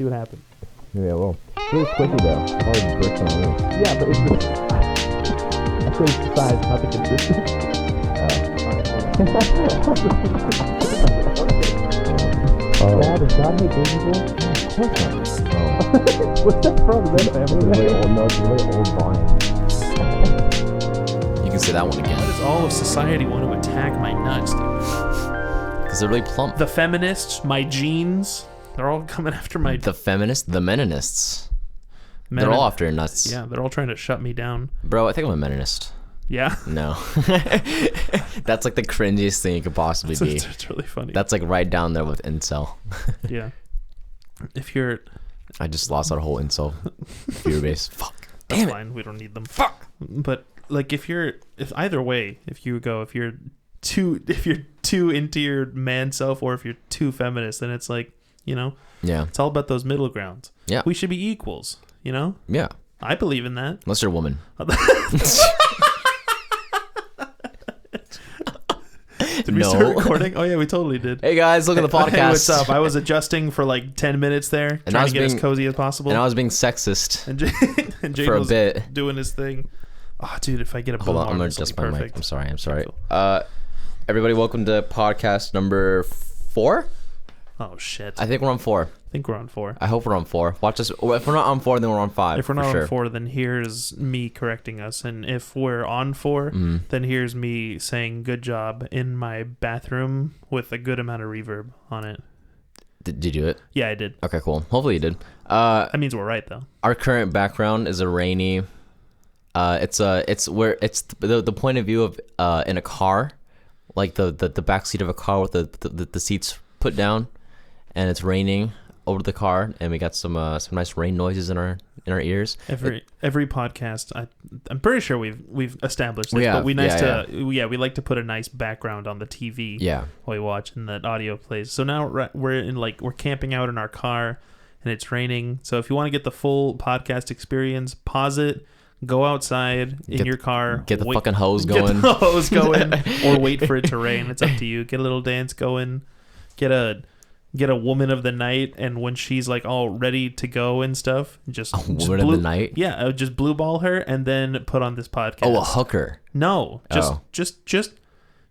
See what happens. Yeah, well, it was squishy though. All bricks on the roof. Yeah, but it's the I said it's the size, not the consistency. Dad, does God hate baby boys? Of course not. What's that from? Is that It's family? really old. No, it's really old Vine. You can say that one Why again. does all of society want to attack my nuts, dude? Because they're really plump. The feminists, my genes, they're all coming after my... The feminists, the meninists. Men- They're all after your nuts. Yeah, they're all trying to shut me down. Bro, I think I'm a meninist. Yeah? No. That's like the cringiest thing you could possibly be. It's really funny. That's like right down there with incel. Yeah. If you're... I just lost our whole incel viewer base. Fuck. That's Damn it. fine. We don't need them. Fuck. But like if you're too into your man self or if you're too feminist, then it's like, you know, Yeah. it's all about those middle grounds. Yeah. We should be equals, you know? Yeah. I believe in that. Unless you're a woman. Did we start recording? Oh yeah, we totally did. Hey guys, look at the podcast. Hey, what's up? I was adjusting for like 10 minutes there, And I trying was to get as being- cozy as possible. And I was being sexist And Jade for a was bit. doing his thing. Oh, dude, if I get a Hold on, boom I'm gonna arm, this will adjust be my mic. perfect. I'm sorry. Everybody, welcome to podcast number 4. Oh shit! I think we're on 4. I think we're on 4. I hope we're on 4. Watch us. If we're not on 4, then we're on 5. If we're for not sure. on 4, then here's me correcting us. And if we're on 4, then here's me saying good job in my bathroom with a good amount of reverb on it. Did you do it? Yeah, I did. Okay, cool. Hopefully you did. That means we're right, though. Our current background is a rainy. It's the point of view of in a car, like the back seat of a car with the seats put down, and it's raining over the car, and we got some nice rain noises in our ears. Every podcast, I'm pretty sure we've established this, We have, but we yeah. like to put a nice background on the TV Yeah. while we watch, and that audio plays. So now we're camping out in our car, and it's raining. So if you want to get the full podcast experience, pause it. Go outside in your car. Get the fucking hose going. Get the hose going, or wait for it to rain. It's up to you. Get a little dance going. Get a woman of the night, and when she's like all ready to go and stuff, just woman of the night. Yeah, just blue ball her, and then put on this podcast. Oh, a hooker. No, just you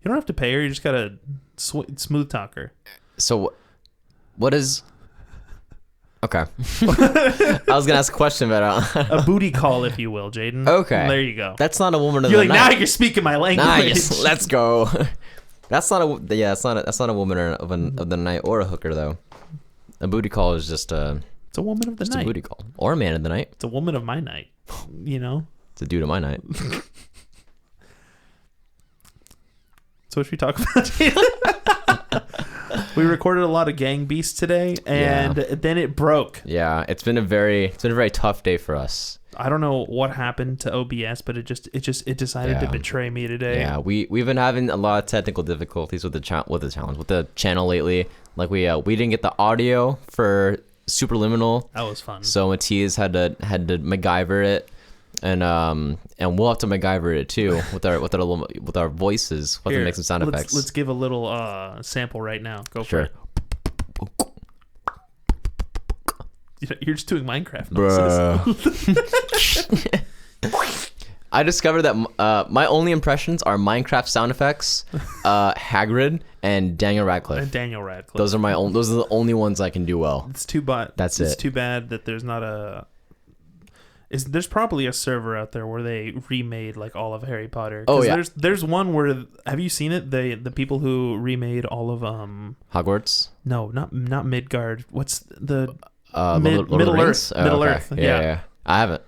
don't have to pay her. You just gotta smooth talk her. So, what is? Okay. I was gonna ask a question, but A booty call, if you will, Jaden. Okay. There you go. That's not a woman of You're the like, night. now you're speaking my language. Nice. Let's go. That's not a woman of the night or a hooker though. A booty call is just a woman of the night. a booty call or a man of the night. It's a woman of my night. You know. It's a dude of my night. So what should we talk about? We recorded a lot of Gang Beasts today, and then it broke. Yeah, it's been a very tough day for us. I don't know what happened to OBS, but it decided to betray me today. Yeah, we've been having a lot of technical difficulties with the channel lately. Like we didn't get the audio for Superliminal. That was fun. So Matthias had to MacGyver it, and we'll have to MacGyver it too with our voices. We'll have to make some sound effects. Let's give a little sample right now. Go Sure. for it. You're just doing Minecraft noises. I discovered that my only impressions are Minecraft sound effects, Hagrid, and Daniel Radcliffe. Daniel Radcliffe. Those are the only ones I can do well. It's too bad. That's It's it. too bad that there's not a. There's probably a server out there where they remade like all of Harry Potter. Oh yeah. There's one where, have you seen it? The people who remade all of Hogwarts. No, not Midgard. What's the Lord of the Middle Rings? Earth? Oh, Middle okay. Earth. Yeah. I haven't.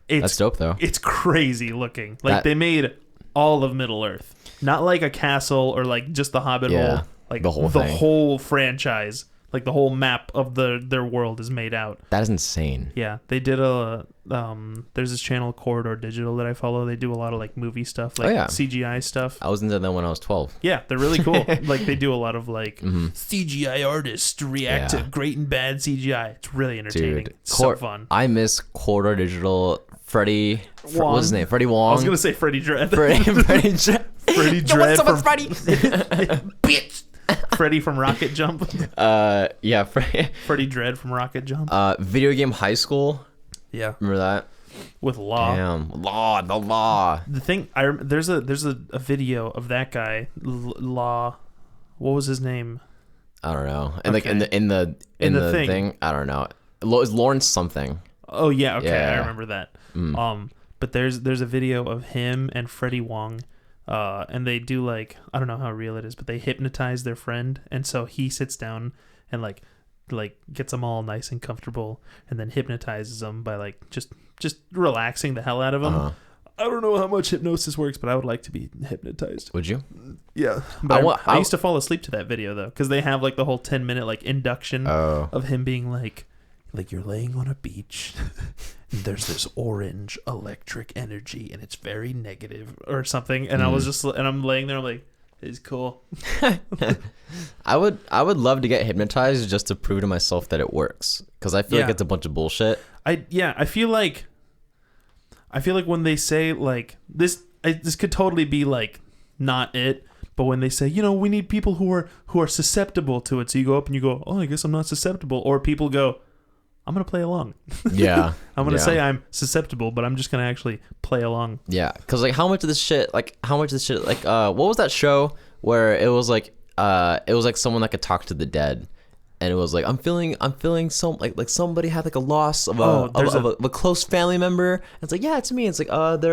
That's dope though. It's crazy looking. Like they made all of Middle Earth, not like a castle or like just the Hobbit hole. Like the whole franchise. Like the whole map of their world is made out. That is insane. Yeah, they did there's this channel, Corridor Digital, that I follow. They do a lot of like movie stuff, like CGI stuff. I was into them when I was 12. Yeah, they're really cool. Like they do a lot of like CGI artists react to great and bad CGI. It's really entertaining. Dude, It's so fun. I miss Corridor Digital. Freddie Wong. What's his name? Freddie Wong. I was gonna say Freddie Dread. Freddie Dread. Freddie Dread. What's up with Freddie? Bitch. Freddy from Rocket Jump. Yeah, Freddy Dread from Rocket Jump. Video game high school. Yeah. Remember that? With Law. Damn, the Law. The thing there's a video of that guy Law. What was his name? I don't know. And Okay. like in the thing, I don't know. It's Lawrence something. Oh yeah, okay, Yeah. I remember that. But there's a video of him and Freddie Wong, and they do like, I don't know how real it is, but they hypnotize their friend, and so he sits down and like gets them all nice and comfortable, and then hypnotizes them by like just relaxing the hell out of them. I don't know how much hypnosis works, but I would like to be hypnotized. Would you? Yeah, but I used to fall asleep to that video though, because they have like the whole 10-minute like induction of him being like you're laying on a beach, and there's this orange electric energy, and it's very negative or something. And I was just, and I'm laying there, I'm like, it's cool. I would love to get hypnotized just to prove to myself that it works, because I feel like it's a bunch of bullshit. I feel like when they say like this could totally be like not it, but when they say, we need people who are susceptible to it, so you go up and you go, oh, I guess I'm not susceptible, or people go, I'm gonna play along. Yeah. I'm gonna say I'm susceptible, but I'm just gonna actually play along. Yeah, because like how much of this shit what was that show where it was like someone that could talk to the dead, and it was like I'm feeling some like somebody had like a loss of a close family member. And it's like, yeah, it's me. It's like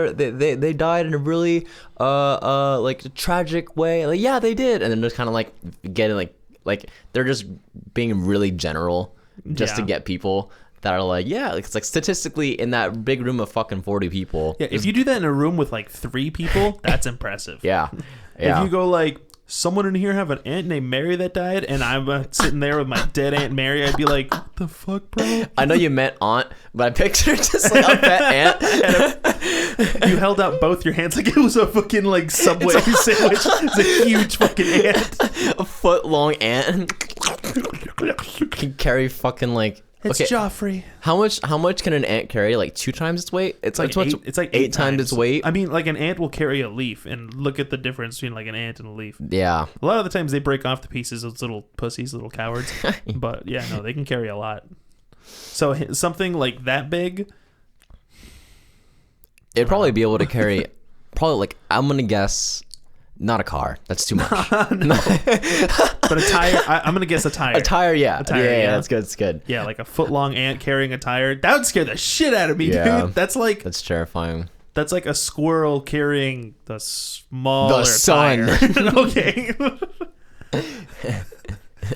they died in a really like tragic way. Like, yeah, they did. And then just kind of like getting like they're just being really general just to get people that are like, yeah, it's like statistically in that big room of fucking 40 people. Yeah, if you do that in a room with like 3 people, that's impressive. Yeah. If you go like, someone in here have an aunt named Mary that died, and I'm sitting there with my dead Aunt Mary, I'd be like, what the fuck, bro? I know you meant aunt, but I pictured just like a pet aunt. You held out both your hands like it was a fucking like Subway sandwich. It's a huge fucking ant. A foot long ant. Can carry fucking like... It's Joffrey. How much can an ant carry? Like 2 times its weight? It's like eight times its weight. I mean, like an ant will carry a leaf, and look at the difference between like an ant and a leaf. Yeah. A lot of the times they break off the pieces. Those little pussies, little cowards. But yeah, no, they can carry a lot. So something like that big, it'd probably be able to carry. Probably like, I'm gonna guess. Not a car. That's too much. No. But a tire. I'm gonna guess a tire. A tire, yeah. A tire, yeah. That's good. That's good. Yeah, like a foot-long ant carrying a tire. That would scare the shit out of me, dude. That's terrifying. That's like a squirrel carrying the smaller sun. Tire. Okay.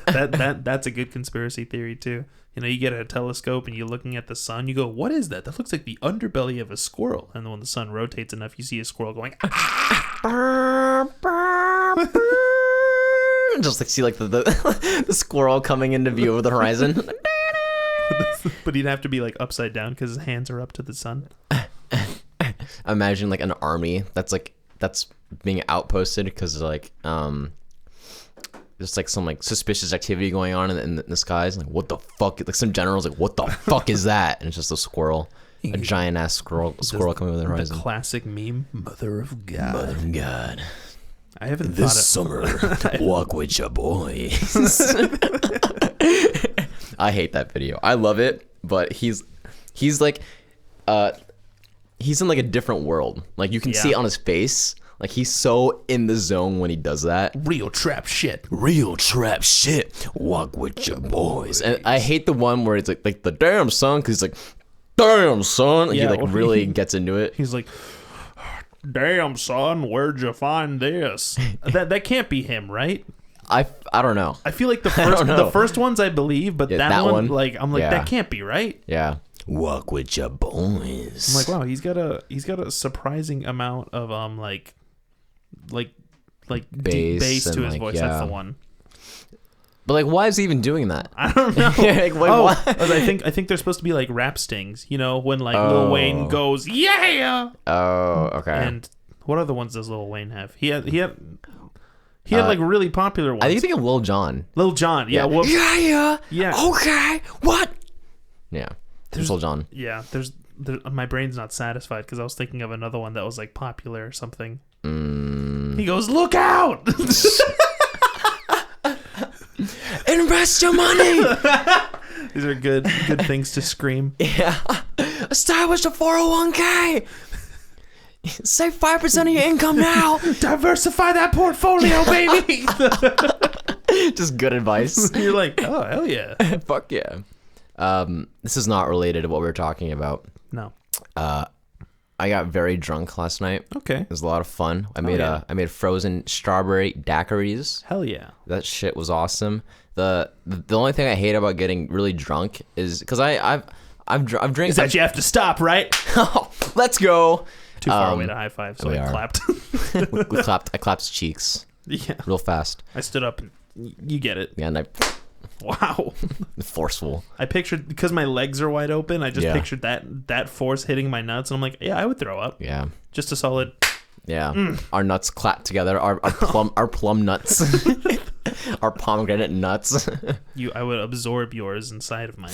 That's a good conspiracy theory too. You get a telescope and you're looking at the sun. You go, what is that? That looks like the underbelly of a squirrel. And then when the sun rotates enough, you see a squirrel going. Just like see like the squirrel coming into view over the horizon. But he'd have to be like upside down because his hands are up to the sun. Imagine like an army that's being outposted because like there's like some like suspicious activity going on in the skies. Like, what the fuck? Like some general's like, what the fuck is that? And it's just a squirrel, a giant ass squirrel coming over the horizon. The classic meme, Mother of God. Mother of God. I haven't this thought summer. Walk with your boys. I hate that video. I love it, but he's like, he's in like a different world. Like you can see it on his face. Like he's so in the zone when he does that. Real trap shit. Walk with your boys. And I hate the one where it's like the damn son, because he's like, damn son. And he like really gets into it. He's like, damn son, where'd you find this? That can't be him, right? I don't know. I feel like the first ones I believe, but that one like I'm like that can't be right. Yeah. Walk with your boys. I'm like, wow, he's got a surprising amount of bass to his voice. That's the one. But like, why is he even doing that? I don't know. Like, why? I think they're supposed to be like rap stings. When like Lil Wayne goes, yeah. Oh, okay. And what other ones does Lil Wayne have? He had like really popular ones. I think you think of Lil Jon. Lil Jon, yeah. Well, yeah. Okay. What? Yeah. There's Lil Jon. Yeah. My brain's not satisfied because I was thinking of another one that was like popular or something. He goes, look out. Invest your money. These are good things to scream. Yeah. Establish a 401k. Save 5% of your income now. Diversify that portfolio, baby. Just good advice. You're like, oh, hell yeah. Fuck yeah. This is not related to what we were talking about. No. I got very drunk last night. Okay. It was a lot of fun. I made frozen strawberry daiquiris. Hell yeah. That shit was awesome. The only thing I hate about getting really drunk is because I've drinking. Is that you have to stop, right? Let's go. Too far away to high five, so I clapped. we clapped. I clapped his cheeks. Yeah. Real fast. I stood up and you get it. Yeah, and I Wow. forceful. I pictured, because my legs are wide open, I just pictured that force hitting my nuts, and I'm like, yeah, I would throw up. Yeah. Just a solid. Yeah. Our nuts clap together. Our plum nuts. Our pomegranate nuts. I would absorb yours inside of mine.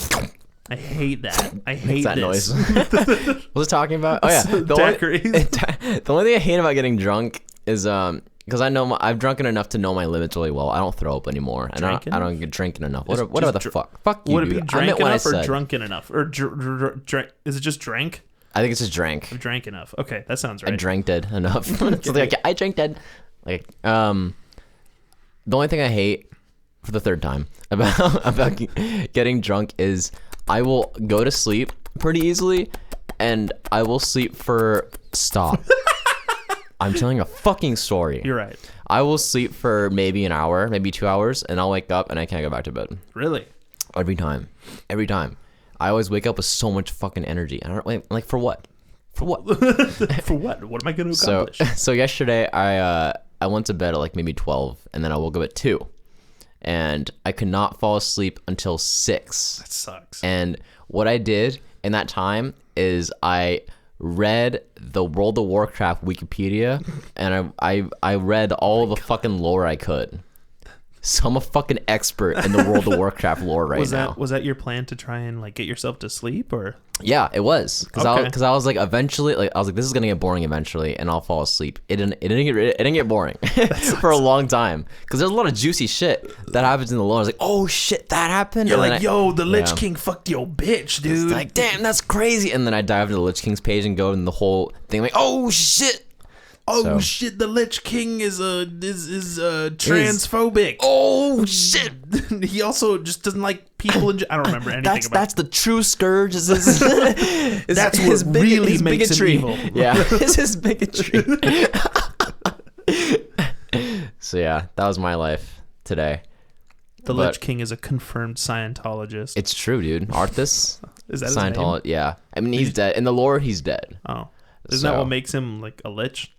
I hate that. I hate that this. noise. What was I talking about? Oh yeah. The only thing I hate about getting drunk is because I know I've drunken enough to know my limits really well. I don't throw up anymore. I don't get drinking enough. Whatever the fuck. Fuck you. Would it be dude. drank enough or drunken enough? Or is it just drank? I think it's just drank. I've drank enough. Okay, that sounds right. I drank it enough. So like, I drank it. Like the only thing I hate for the third time about getting drunk is I will go to sleep pretty easily, and I will sleep for I'm telling a fucking story. You're right. I will sleep for maybe an hour, maybe 2 hours, and I'll wake up and I can't go back to bed. Really? Every time. I always wake up with so much fucking energy. I don't like for what? For what? For what? What am I going to accomplish? So yesterday I went to bed at like maybe 12, and then I woke up at 2. And I could not fall asleep until 6. That sucks. And what I did in that time is I read the World of Warcraft Wikipedia, and I read all the fucking lore I could. So I'm a fucking expert in the World of Warcraft lore now. Was that your plan to try and like get yourself to sleep, or? Yeah, it was. Because Okay. I was like, eventually, like I was like, this is gonna get boring eventually, and I'll fall asleep. It didn't get boring for a long time. Because there's a lot of juicy shit that happens in the lore. I was like, oh shit, that happened. You're And like, then yo, the Lich King fucked your bitch, dude. It's like, damn, that's crazy. And then I dive into the Lich King's page and go in the whole thing. Like, oh shit. Oh shit! The Lich King is transphobic. Oh shit! He also just doesn't like people. I don't remember anything about. That's the true scourge. Is that's what really makes him evil. Yeah, it's his bigotry. So yeah, that was my life today. The Lich King is a confirmed Scientologist. It's true, dude. Arthas. Is that Scientologist? Yeah. I mean, he's dead. In the lore, he's dead. Oh, isn't that what makes him like a lich?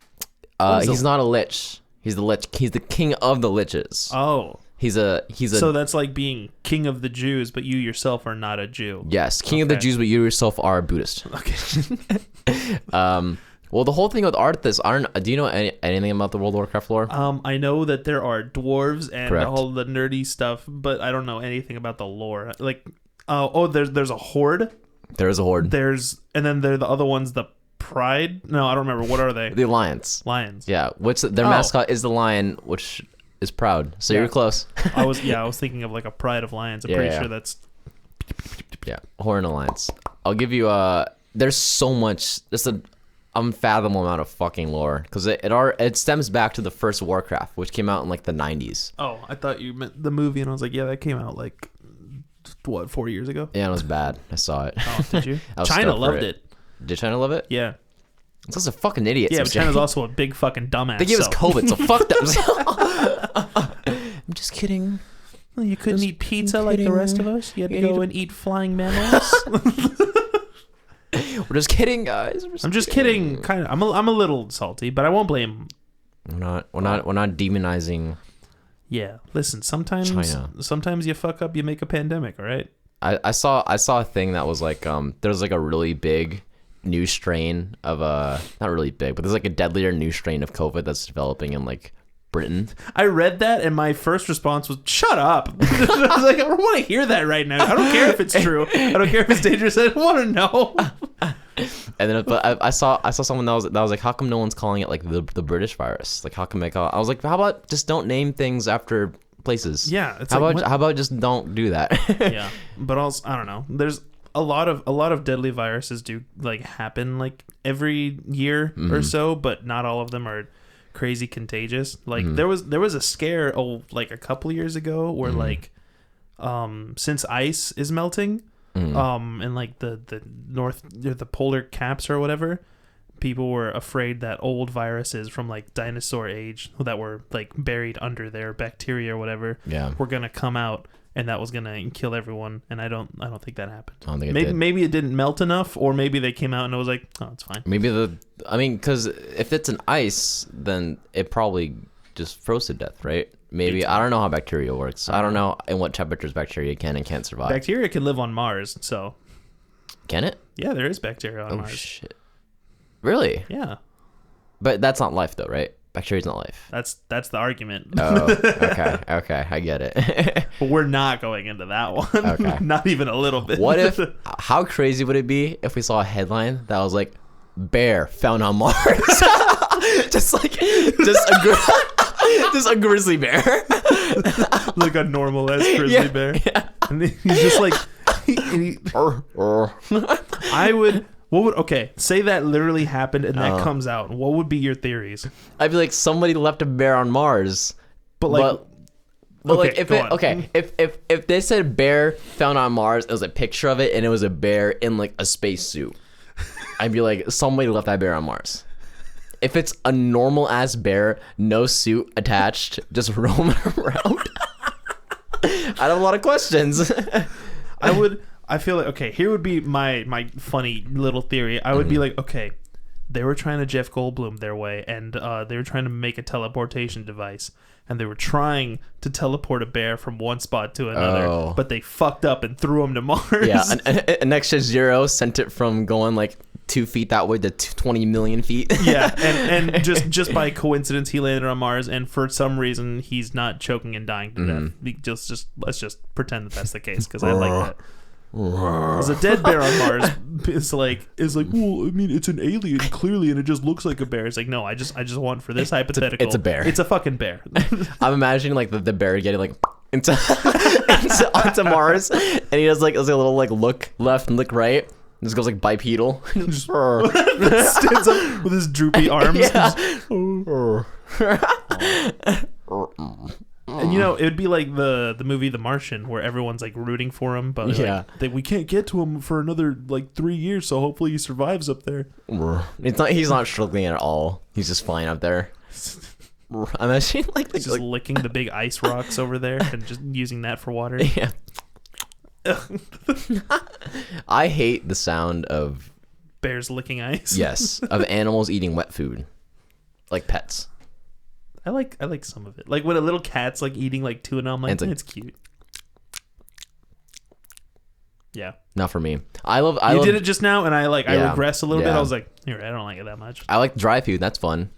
He's not a lich. He's the lich. He's the king of the liches. Oh. He's a. So that's like being king of the Jews, but you yourself are not a Jew. Yes, king of the Jews, but you yourself are a Buddhist. Okay. Well, the whole thing with Arthas, do you know anything about the World of Warcraft lore? I know that there are dwarves and Correct. all the nerdy stuff, but I don't know anything about the lore. Like, there's a horde. There is a horde. And then there are the other ones, the Pride. No, I don't remember. What are they? The Alliance. Lions. Yeah, which their mascot is the lion, which is proud. So you're close. I was thinking of like a Pride of Lions. I'm pretty sure that's. Yeah, Horde Alliance. I'll give you there's so much. There's an unfathomable amount of fucking lore because it stems back to the first Warcraft, which came out in like the 90s. Oh, I thought you meant the movie, and I was like, yeah, that came out like 4 years ago? Yeah, it was bad. I saw it. Oh, did you? I was China stoked for loved it. Did China love it? Yeah. It's also fucking idiots. Yeah, but China's also a big fucking dumbass. They gave us COVID, so fuck them. I'm just kidding. Well, you couldn't eat pizza like the rest of us. You had to go and eat flying mammals. We're just kidding, guys. I'm just kidding. Kind of. I'm a little salty, but I won't blame. We're not demonizing. Yeah. Listen, sometimes you fuck up, you make a pandemic. All right. I saw a thing that was like there's like a really big new strain of not really big, but there's like a deadlier new strain of COVID that's developing in like Britain. I read that and my first response was, shut up. I was like, I don't want to hear that right now. I don't care if it's true. I don't care if it's dangerous. I don't want to know. And then, but I saw someone that was like, how come no one's calling it like the British virus? Like, how come I was like, how about just don't name things after places. Yeah, it's How like, about what- how about just don't do that? yeah, but also I don't know. There's a lot of deadly viruses do like happen like every year or so, but not all of them are crazy contagious. Like there was a scare like a couple years ago where like since ice is melting and like the north the polar caps or whatever, people were afraid that old viruses from like dinosaur age that were like buried under their bacteria or whatever were gonna come out, and that was gonna kill everyone. And I don't think that happened. I don't think it did. Maybe it didn't melt enough, or maybe they came out and it was like, oh, it's fine. Maybe because if it's an ice, then it probably just froze to death, right? Maybe. I don't know how bacteria works. I don't know in what temperatures bacteria can and can't survive. Bacteria can live on Mars, so Can it? yeah, there is bacteria on Oh Mars. shit! Really? Yeah, But that's not life, though, right? Bacteria's not life. that's the argument. Oh, okay, I get it. But we're not going into that one. Okay. Not even a little bit. What if? How crazy would it be if we saw a headline that was like, "Bear found on Mars"? just a grizzly bear. like a normal ass grizzly bear? Yeah. And then he's just like, I would. What would okay? Say that literally happened and that comes out. What would be your theories? I'd be like, somebody left a bear on Mars. But like, But okay, like if go it on. okay if they said bear found on Mars, it was a picture of it and it was a bear in like a spacesuit, I'd be like, somebody left that bear on Mars. If it's a normal ass bear, no suit attached, just roaming around, I have a lot of questions. I feel like okay. Here would be my funny little theory. I would be like, okay, they were trying to Jeff Goldblum their way, and they were trying to make a teleportation device, and they were trying to teleport a bear from one spot to another, but they fucked up and threw him to Mars. Yeah, an extra zero sent it from going like 2 feet that way to 20 million feet. Yeah, and just by coincidence, he landed on Mars, and for some reason, he's not choking and dying to death. Just let's just pretend that that's the case, because I like that. There's a dead bear on Mars. It's like, well, I mean, it's an alien clearly, and it just looks like a bear. It's like, no, I just want for this hypothetical. It's a bear. It's a fucking bear. I'm imagining like the bear getting like into onto Mars, and he does like a little like look left and look right. And just goes like bipedal. Just stands up with his droopy arms. Yeah. And you know, it would be like the movie The Martian, where everyone's like rooting for him, but Yeah. like, we can't get to him for another like 3 years, so hopefully he survives up there. He's not struggling at all. He's just flying up there. I'm actually like He's just licking the big ice rocks over there and just using that for water. yeah. I hate the sound of Bears licking ice. of animals eating wet food, like pets. I like some of it. Like when a little cat's like eating like tuna, I'm like, And it's like- it's cute. Yeah. Not for me. I love Did it just now, and I Yeah. regressed a little bit. Yeah. I was like, you're right, I don't like it that much. I like dry food. That's fun.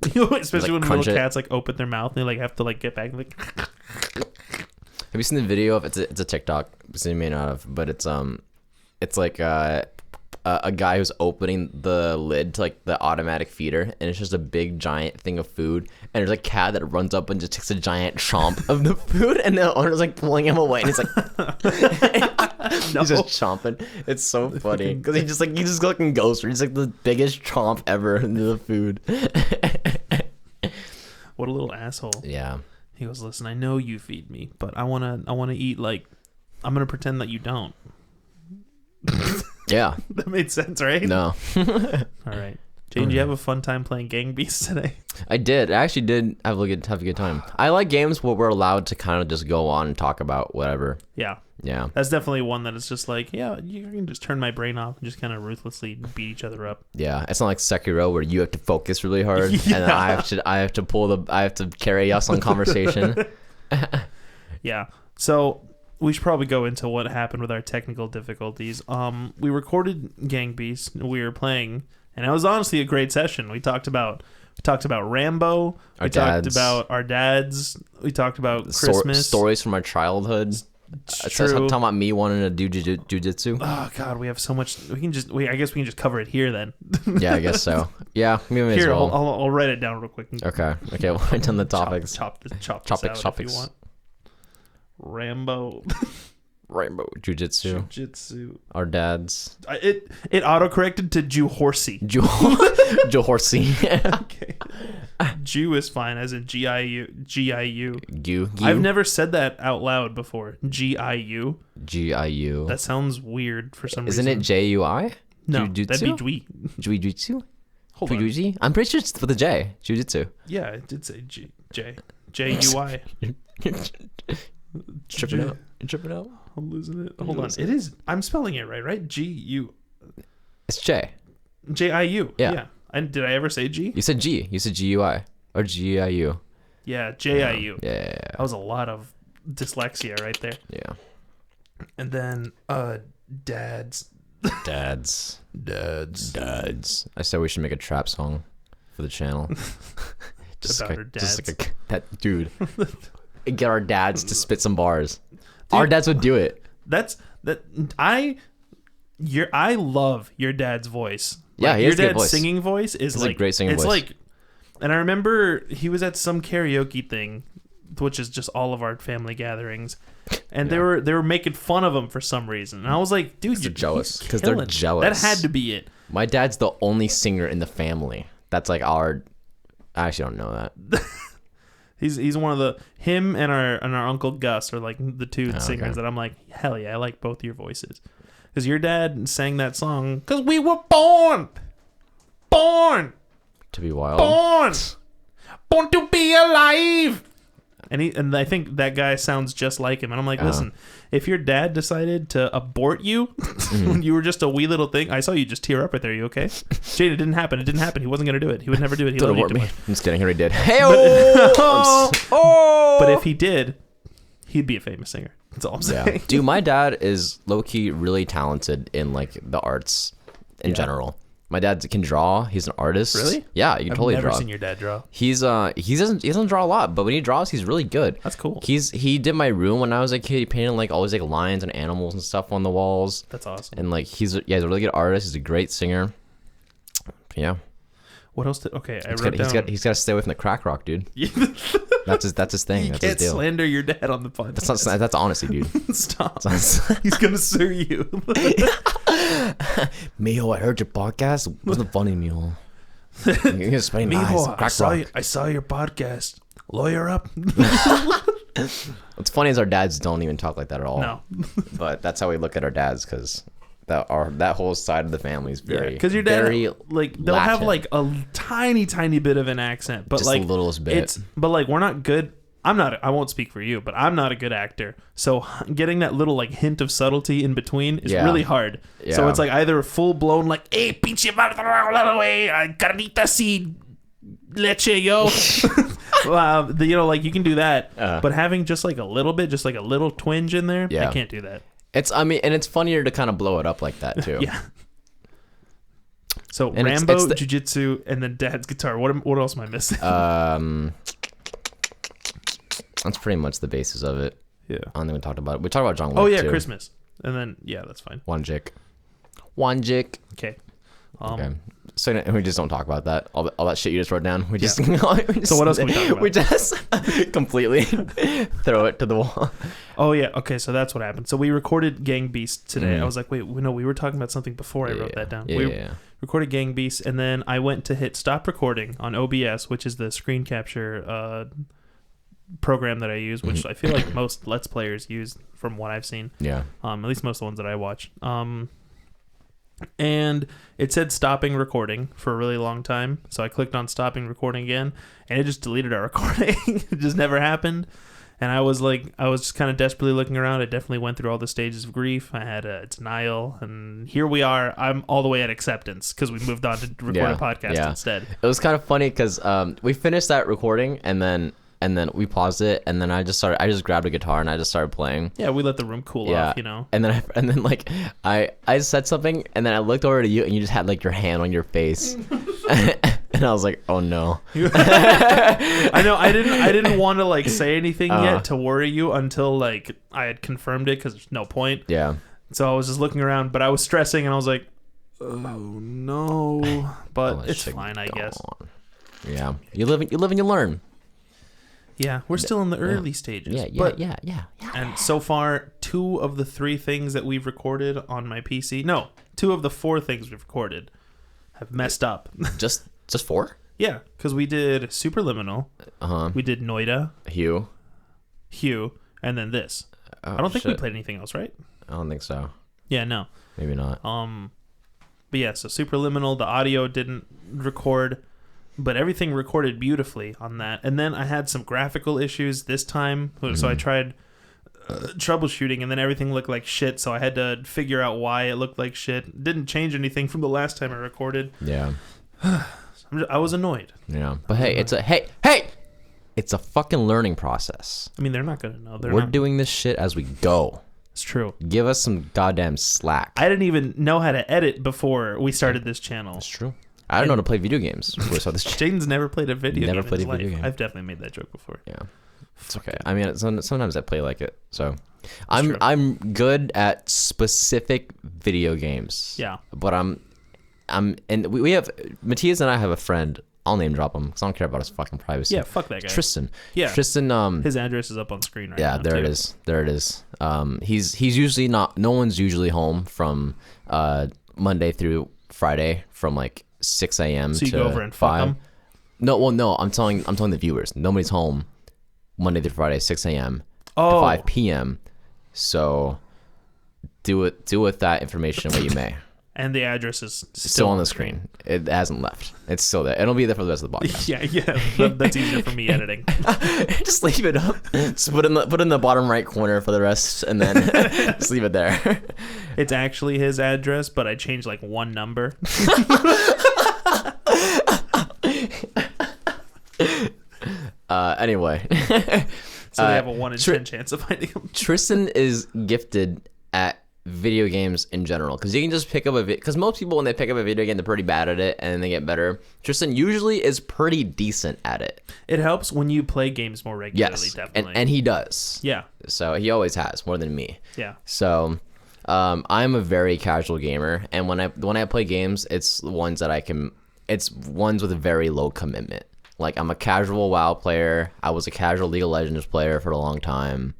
Especially when crunch little it. cats like open their mouth and they like have to like get back and like. Have you seen the video of it's a TikTok? You may not have, but it's like a guy who's opening the lid to like the automatic feeder, and it's just a big giant thing of food, and there's a cat that runs up and just takes a giant chomp of the food, and the owner's like pulling him away, and he's like, he's just chomping. It's so funny because he just fucking goes for it. He's like the biggest chomp ever into the food. What a little asshole. Yeah. He goes, listen, I know you feed me, but I wanna eat like, I'm gonna pretend that you don't. Yeah. That made sense, right? No. All right. Jane, did you have a fun time playing Gang Beasts today? I did. I actually did have a good time. I like games where we're allowed to kind of just go on and talk about whatever. Yeah. Yeah. That's definitely one that is just like, yeah, you can just turn my brain off and just kind of ruthlessly beat each other up. Yeah. It's not like Sekiro where you have to focus really hard Yeah. and I have to carry us on conversation. Yeah. So we should probably go into what happened with our technical difficulties. We recorded Gang Beasts. We were playing, and it was honestly a great session. We talked about Rambo. We talked about our dads. We talked about Christmas Stories from our childhood. True. Talking about me wanting to do jujitsu. Oh God, we have so much. I guess we can just cover it here then. Yeah, I guess so. Yeah, we may as Here, well. I'll write it down real quick. Okay. We'll write down the topics. Chop this Topics. out if you want. Rambo. Rambo. Jiu-jitsu. Jitsu. Our dads. It autocorrected to Jew horsey. Joe Horsey. Okay. Jew is fine, as in G-I-U. G-I-U. Gu. I've never said that out loud before. G-I-U. G-I-U. That sounds weird for some Isn't reason. it J-U-I? No, Jiu-jitsu? that'd be Jui. Jiu-jitsu? Hold on. Jiu-jitsu? I'm pretty sure it's with a J. Jiu-jitsu. Yeah, it did say J-U-I. Tripping out. You tripping out? I'm losing it. Hold on. It is. I'm spelling it right? G-U. It's J. J-I-U. Yeah. And did I ever say G? You said G. You said G-U-I. Or G-I-U. Yeah, J-I-U. Yeah. That was a lot of dyslexia right there. Yeah. And then, dads. Dads. Dads. I said we should make a trap song for the channel. About our dads. Just like that dude. Get our dads to spit some bars. Our dads would do it. I love your dad's voice. Yeah, like, he your has a good dad's voice. singing voice is He's like a great singing it's voice. like, and I remember he was at some karaoke thing, which is just all of our family gatherings, and they were making fun of him for some reason, and I was like, dude, They're jealous because they're jealous. That had to be it. My dad's the only singer in the family. That's like our. I actually don't know that. He's one of the him and our uncle Gus are like the two singers okay. that I'm like, hell yeah, I like both your voices. Because your dad sang that song, because we were born To be wild. born to be alive. And I think that guy sounds just like him. And I'm like, listen, if your dad decided to abort you when you were just a wee little thing, I saw you just tear up right there. You okay? Jade, it didn't happen. It didn't happen. He wasn't going to do it. He would never do it. He Don't loved you abort too me. much. I'm just kidding. He already did. Hey, But if he did, he'd be a famous singer. That's all I'm saying. Yeah. Dude, my dad is low-key really talented in like the arts in general. My dad can draw. He's an artist. Really? Yeah, you can totally I've never draw. seen your dad draw. He doesn't draw a lot, but when he draws, he's really good. That's cool. He did my room when I was a kid. He painted like always like lions and animals and stuff on the walls. That's awesome. And like he's a really good artist. He's a great singer. Yeah. What else did? Okay, I wrote down. He's got to stay away from the crack rock, dude. That's his thing. You That's his can't deal. slander your dad on the podcast. That's honesty, dude. Stop. He's gonna sue you. Mijo, I heard your podcast. It wasn't funny, Mijo. You're just spending Mijo, I saw your podcast. Lawyer up. What's funny is our dads don't even talk like that at all. No. But that's how we look at our dads because that whole side of the family is very because your dad very like they'll have Latin. like a tiny bit of an accent, but Just like the littlest bit. But like we're not good. I won't speak for you, but I'm not a good actor. So getting that little like hint of subtlety in between is really hard. So Yeah. it's like either full blown like, hey, pinche carnita si leche, yo. Like you can do that, but having just like a little bit, just like a little twinge in there, Yeah. I can't do that. And it's funnier to kind of blow it up like that too. Yeah. So And it's Rambo, the- jiu-jitsu, and then dad's guitar. What else am I missing? That's pretty much the basis of it. Yeah. I don't think we talked about it. We talked about John Wick. Oh yeah, too. Christmas, and then that's fine. One jig. Okay. Okay. So we just don't talk about that. All that shit you just wrote down. We just. So what else can we talk about? We just completely throw it to the wall. Oh yeah. Okay. So that's what happened. So we recorded Gang Beasts today. Mhm. I was like, wait, no, we were talking about something before I wrote that down. Yeah, We recorded Gang Beasts, and then I went to hit stop recording on OBS, which is the screen capture program that I use, which I feel like most Let's Players use from what I've seen. Yeah. At least most of the ones that I watch. And it said stopping recording for a really long time. So I clicked on stopping recording again, and it just deleted our recording. It just never happened. And I was just kind of desperately looking around. I definitely went through all the stages of grief. I had a denial, and here we are. I'm all the way at acceptance because we moved on to record a podcast instead. It was kind of funny because we finished that recording and then we paused it, and then I just grabbed a guitar and I just started playing. Yeah, we let the room cool off, And then like I said something, and then I looked over to you, and you just had like your hand on your face, and I was like, oh no. I know. I didn't want to like say anything yet to worry you until like I had confirmed it because there's no point. Yeah. So I was just looking around, but I was stressing, and I was like, oh no. But it's fine, I guess. Yeah. You live and you learn. Yeah, we're still in the early stages. Yeah. And so far, 2 of the 3 things that we've recorded on my PC, no, 2 of the 4 things we've recorded have messed up. Just 4? Yeah, because we did Superliminal, we did Noida, Hugh, and then this. Oh, I don't think we shit. played anything else, right? I don't think so. Yeah, no. Maybe not. But yeah, so Superliminal, the audio didn't record, but everything recorded beautifully on that. And then I had some graphical issues this time, so I tried troubleshooting, and then everything looked like shit, so I had to figure out why it looked like shit. Didn't change anything from the last time I recorded. Yeah. I was annoyed. Yeah. But hey, it's a fucking learning process. I mean, they're not going to know. We're doing this shit as we go. It's true. Give us some goddamn slack. I didn't even know how to edit before we started this channel. It's true. I don't know how to play video games. Jaden's never played a video game. Never played a video game. I've definitely made that joke before. Yeah. It's okay. I mean, sometimes I play like it. So I'm good at specific video games. Yeah. But and we have Matthias and I have a friend. I'll name drop him because I don't care about his fucking privacy. Yeah, fuck that guy. Tristan. Yeah. Tristan. His address is up on screen right now. Yeah, there it is. There it is. He's usually not. No one's usually home from Monday through Friday from like 6 a.m. So you to go over and 5. fuck him? No. I'm telling the viewers. Nobody's home Monday through Friday, 6 a.m. to Oh. 5 p.m. So do with that information what you may. And the address is Still on the screen. It hasn't left. It's still there. It'll be there for the rest of the podcast. Yeah. That's easier for me editing. Just leave it up. Just put in the bottom right corner for the rest, and then just leave it there. It's actually his address, but I changed like one number. Anyway. So they have a 1 in 10 chance of finding him. Tristan is gifted at video games in general because you can just pick up because most people when they pick up a video game they're pretty bad at it and then they get better. Tristan usually is pretty decent at it. It helps when you play games more regularly. Yes, Definitely. and he does. Yeah. So he always has more than me. Yeah. So I'm a very casual gamer, and when I play games, it's ones with a very low commitment. Like I'm a casual WoW player. I was a casual League of Legends player for a long time.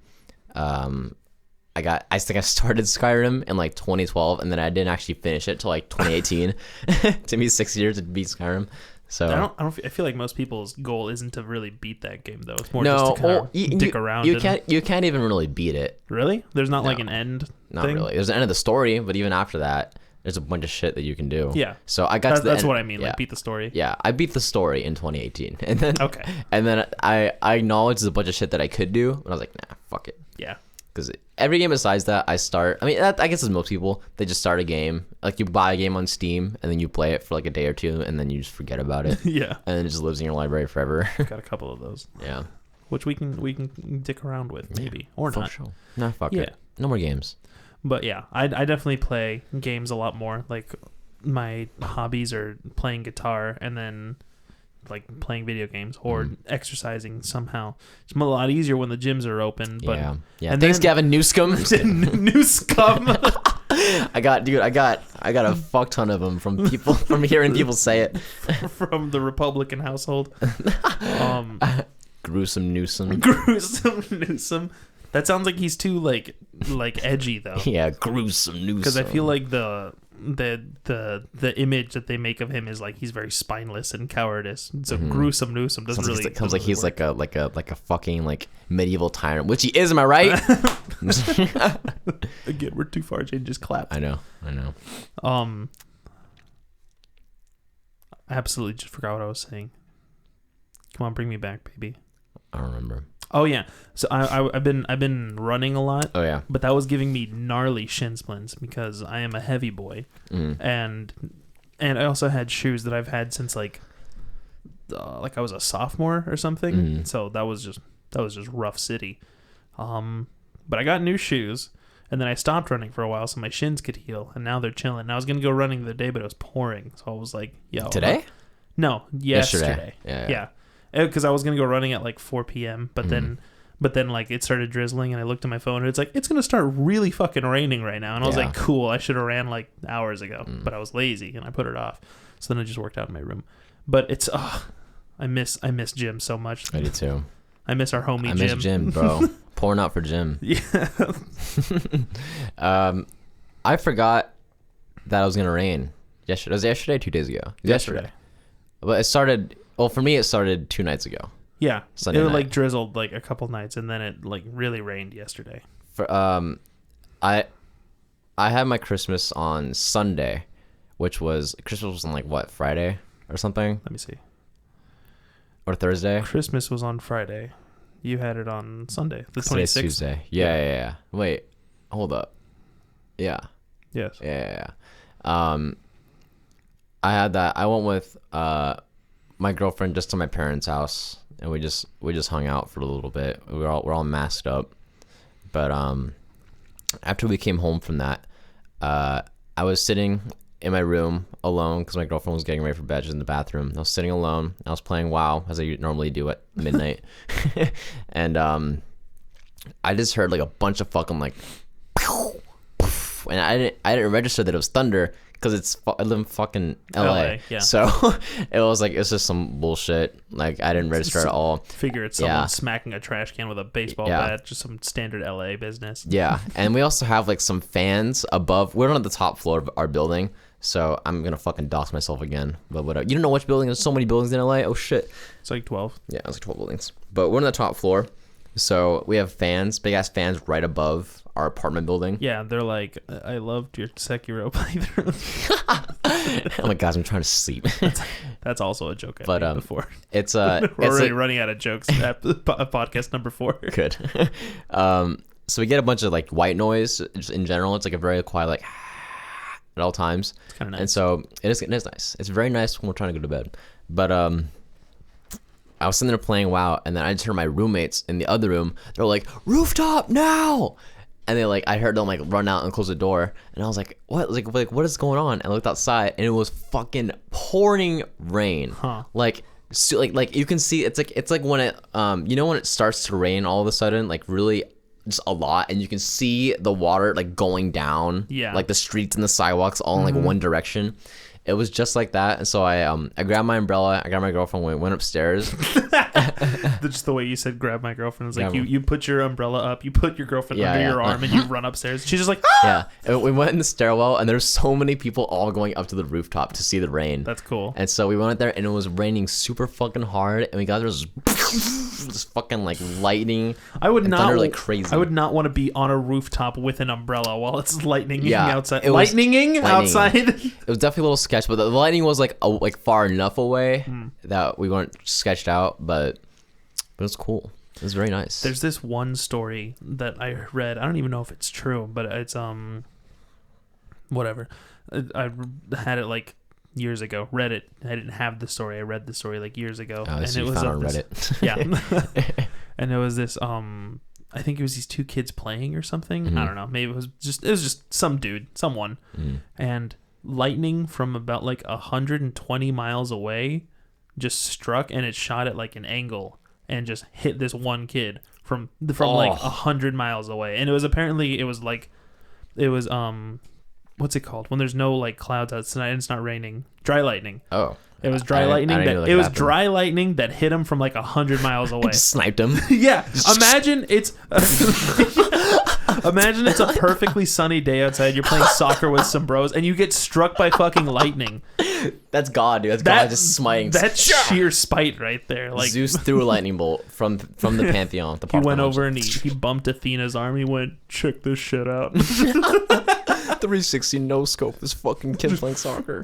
I think I started Skyrim in like 2012, and then I didn't actually finish it till like 2018. It took me 6 years to beat Skyrim. So I feel like most people's goal isn't to really beat that game though. It's more just to kind of dick around. You can't even really beat it. Really? There's not like an end. Not thing? really. There's an end of the story, but even after that, there's a bunch of shit that you can do. Yeah. So I got to the that's end. what I mean. Yeah. Like beat the story. Yeah, I beat the story in 2018, and then Okay. and then I acknowledged there's a bunch of shit that I could do, and I was like, nah, fuck it. Yeah. Because every game besides that, I guess as most people, they just start a game. Like you buy a game on Steam, and then you play it for like a day or two, and then you just forget about it. Yeah. And then it just lives in your library forever. Got a couple of those. Yeah. Which we can dick around with maybe or not. Sure. Nah, fuck Yeah. it. No more games. But yeah, I definitely play games a lot more. Like my hobbies are playing guitar and then like playing video games or exercising somehow. It's a lot easier when the gyms are open. But yeah. And Thanks, then, Gavin Newscomb. New scum. I got a fuck ton of them from hearing people say it. From the Republican household. Gruesome Newsom. Gruesome Newsom. That sounds like he's too like edgy though. Yeah, Gruesome Newsom. Because I feel like the image that they make of him is like he's very spineless and cowardice. So Gruesome Newsom doesn't really. It comes like he's like a fucking like medieval tyrant, which he is. Am I right? Again, we're too far. Jane just clapped. I know. I absolutely just forgot what I was saying. Come on, bring me back, baby. I don't remember. Oh yeah, so I've been running a lot. Oh yeah, but that was giving me gnarly shin splints because I am a heavy boy, and I also had shoes that I've had since like I was a sophomore or something. So that was just rough city. But I got new shoes, and then I stopped running for a while so my shins could heal, and now they're chilling. And I was gonna go running the other day, but it was pouring, so I was like, "Yo, today? No, yesterday. Yeah. Because I was gonna go running at like 4 p.m. But then like it started drizzling, and I looked at my phone, and it's like it's gonna start really fucking raining right now. And I was like, cool, I should have ran like hours ago, but I was lazy and I put it off. So then I just worked out in my room. But it's I miss gym so much. I do too. I miss our homie I Jim. miss Jim, bro. Pouring out for Jim. Yeah. I forgot that it was gonna rain yesterday. Was it yesterday or 2 days ago? It was yesterday. But it started. Well, for me, it started 2 nights ago. Yeah. Sunday it night. like drizzled like a couple nights, and then it like really rained yesterday. For I had my Christmas on Sunday, which was Christmas was on like what, Friday or something, Let me see. or Thursday. Christmas was on Friday. You had it on Sunday, the Today's 26th. Tuesday. Yeah. Wait, hold up. Yeah. Yes. Yeah. I had that. I went with my girlfriend just to my parents' house, and we just hung out for a little bit. We're all masked up, but after we came home from that, I was sitting in my room alone because my girlfriend was getting ready for bed. She was in the bathroom. I was sitting alone. I was playing WoW as I normally do at midnight, and I just heard like a bunch of fucking like, and I didn't register that it was thunder because I live in fucking LA. Yeah. So it was like it's just some bullshit. Like I didn't register at all. Figure it's someone smacking a trash can with a baseball bat, just some standard LA business. Yeah, and we also have like some fans above. We're on the top floor of our building, so I'm gonna fucking dox myself again. But whatever. You don't know which building. There's so many buildings in LA. Oh shit. It's like 12. Yeah, it's like 12 buildings. But we're on the top floor, so we have fans, big ass fans right above our apartment building. Yeah, they're like, I loved your Sekiro playthrough. Oh my god, I'm trying to sleep. That's also a joke I made before. It's We're it's already like, running out of jokes at podcast number 4. good. So we get a bunch of like white noise just in general. It's like a very quiet like at all times. It's kind of nice. And so it is nice. It's very nice when we're trying to go to bed. But I was sitting there playing WoW, and then I just heard my roommates in the other room. They're like, "Rooftop now!" And they like, I heard them like run out and close the door, and I was like, "What? Like what is going on?" And I looked outside, and it was fucking pouring rain. Huh. Like you can see it's like when it you know when it starts to rain all of a sudden, like really just a lot, and you can see the water like going down. Yeah. Like the streets and the sidewalks all in like one direction. It was just like that, and so I grabbed my umbrella, I grabbed my girlfriend, went upstairs. Just the way you said grab my girlfriend is like you put your umbrella up, you put your girlfriend under your arm, and you run upstairs. She's just like, ah! Yeah, and we went in the stairwell, and there's so many people all going up to the rooftop to see the rain. That's cool. And so we went there, and it was raining super fucking hard, and we got there just fucking like lightning. I would not thunder like crazy. I would not want to be on a rooftop with an umbrella while it's lightning outside. It was lightning outside. It was definitely a little sketch, but the lightning was like far enough away that we weren't sketched out, but it was cool. It was very nice. There's this one story that I read. I don't even know if it's true, but it's whatever. I had it like years ago. Read it. I didn't have the story. I read the story like years ago, and it was found on this, Reddit. Yeah. And it was this I think it was these 2 kids playing or something. I don't know. Maybe it was just someone, and lightning from about like 120 miles away just struck, and it shot at like an angle and just hit this one kid from like 100 miles away. And it was what's it called when there's no like clouds outside and it's not raining? Dry lightning. Oh. It was dry lightning. Dry lightning that hit him from like 100 miles away. Just sniped him. Yeah. Imagine it's a perfectly sunny day outside. You're playing soccer with some bros, and you get struck by fucking lightning. That's God, dude. That's God just smiting. That's sheer spite right there. Like Zeus threw a lightning bolt from the Pantheon. He went over and he bumped Athena's arm. He went, check this shit out. 360 no scope. This fucking kid playing soccer.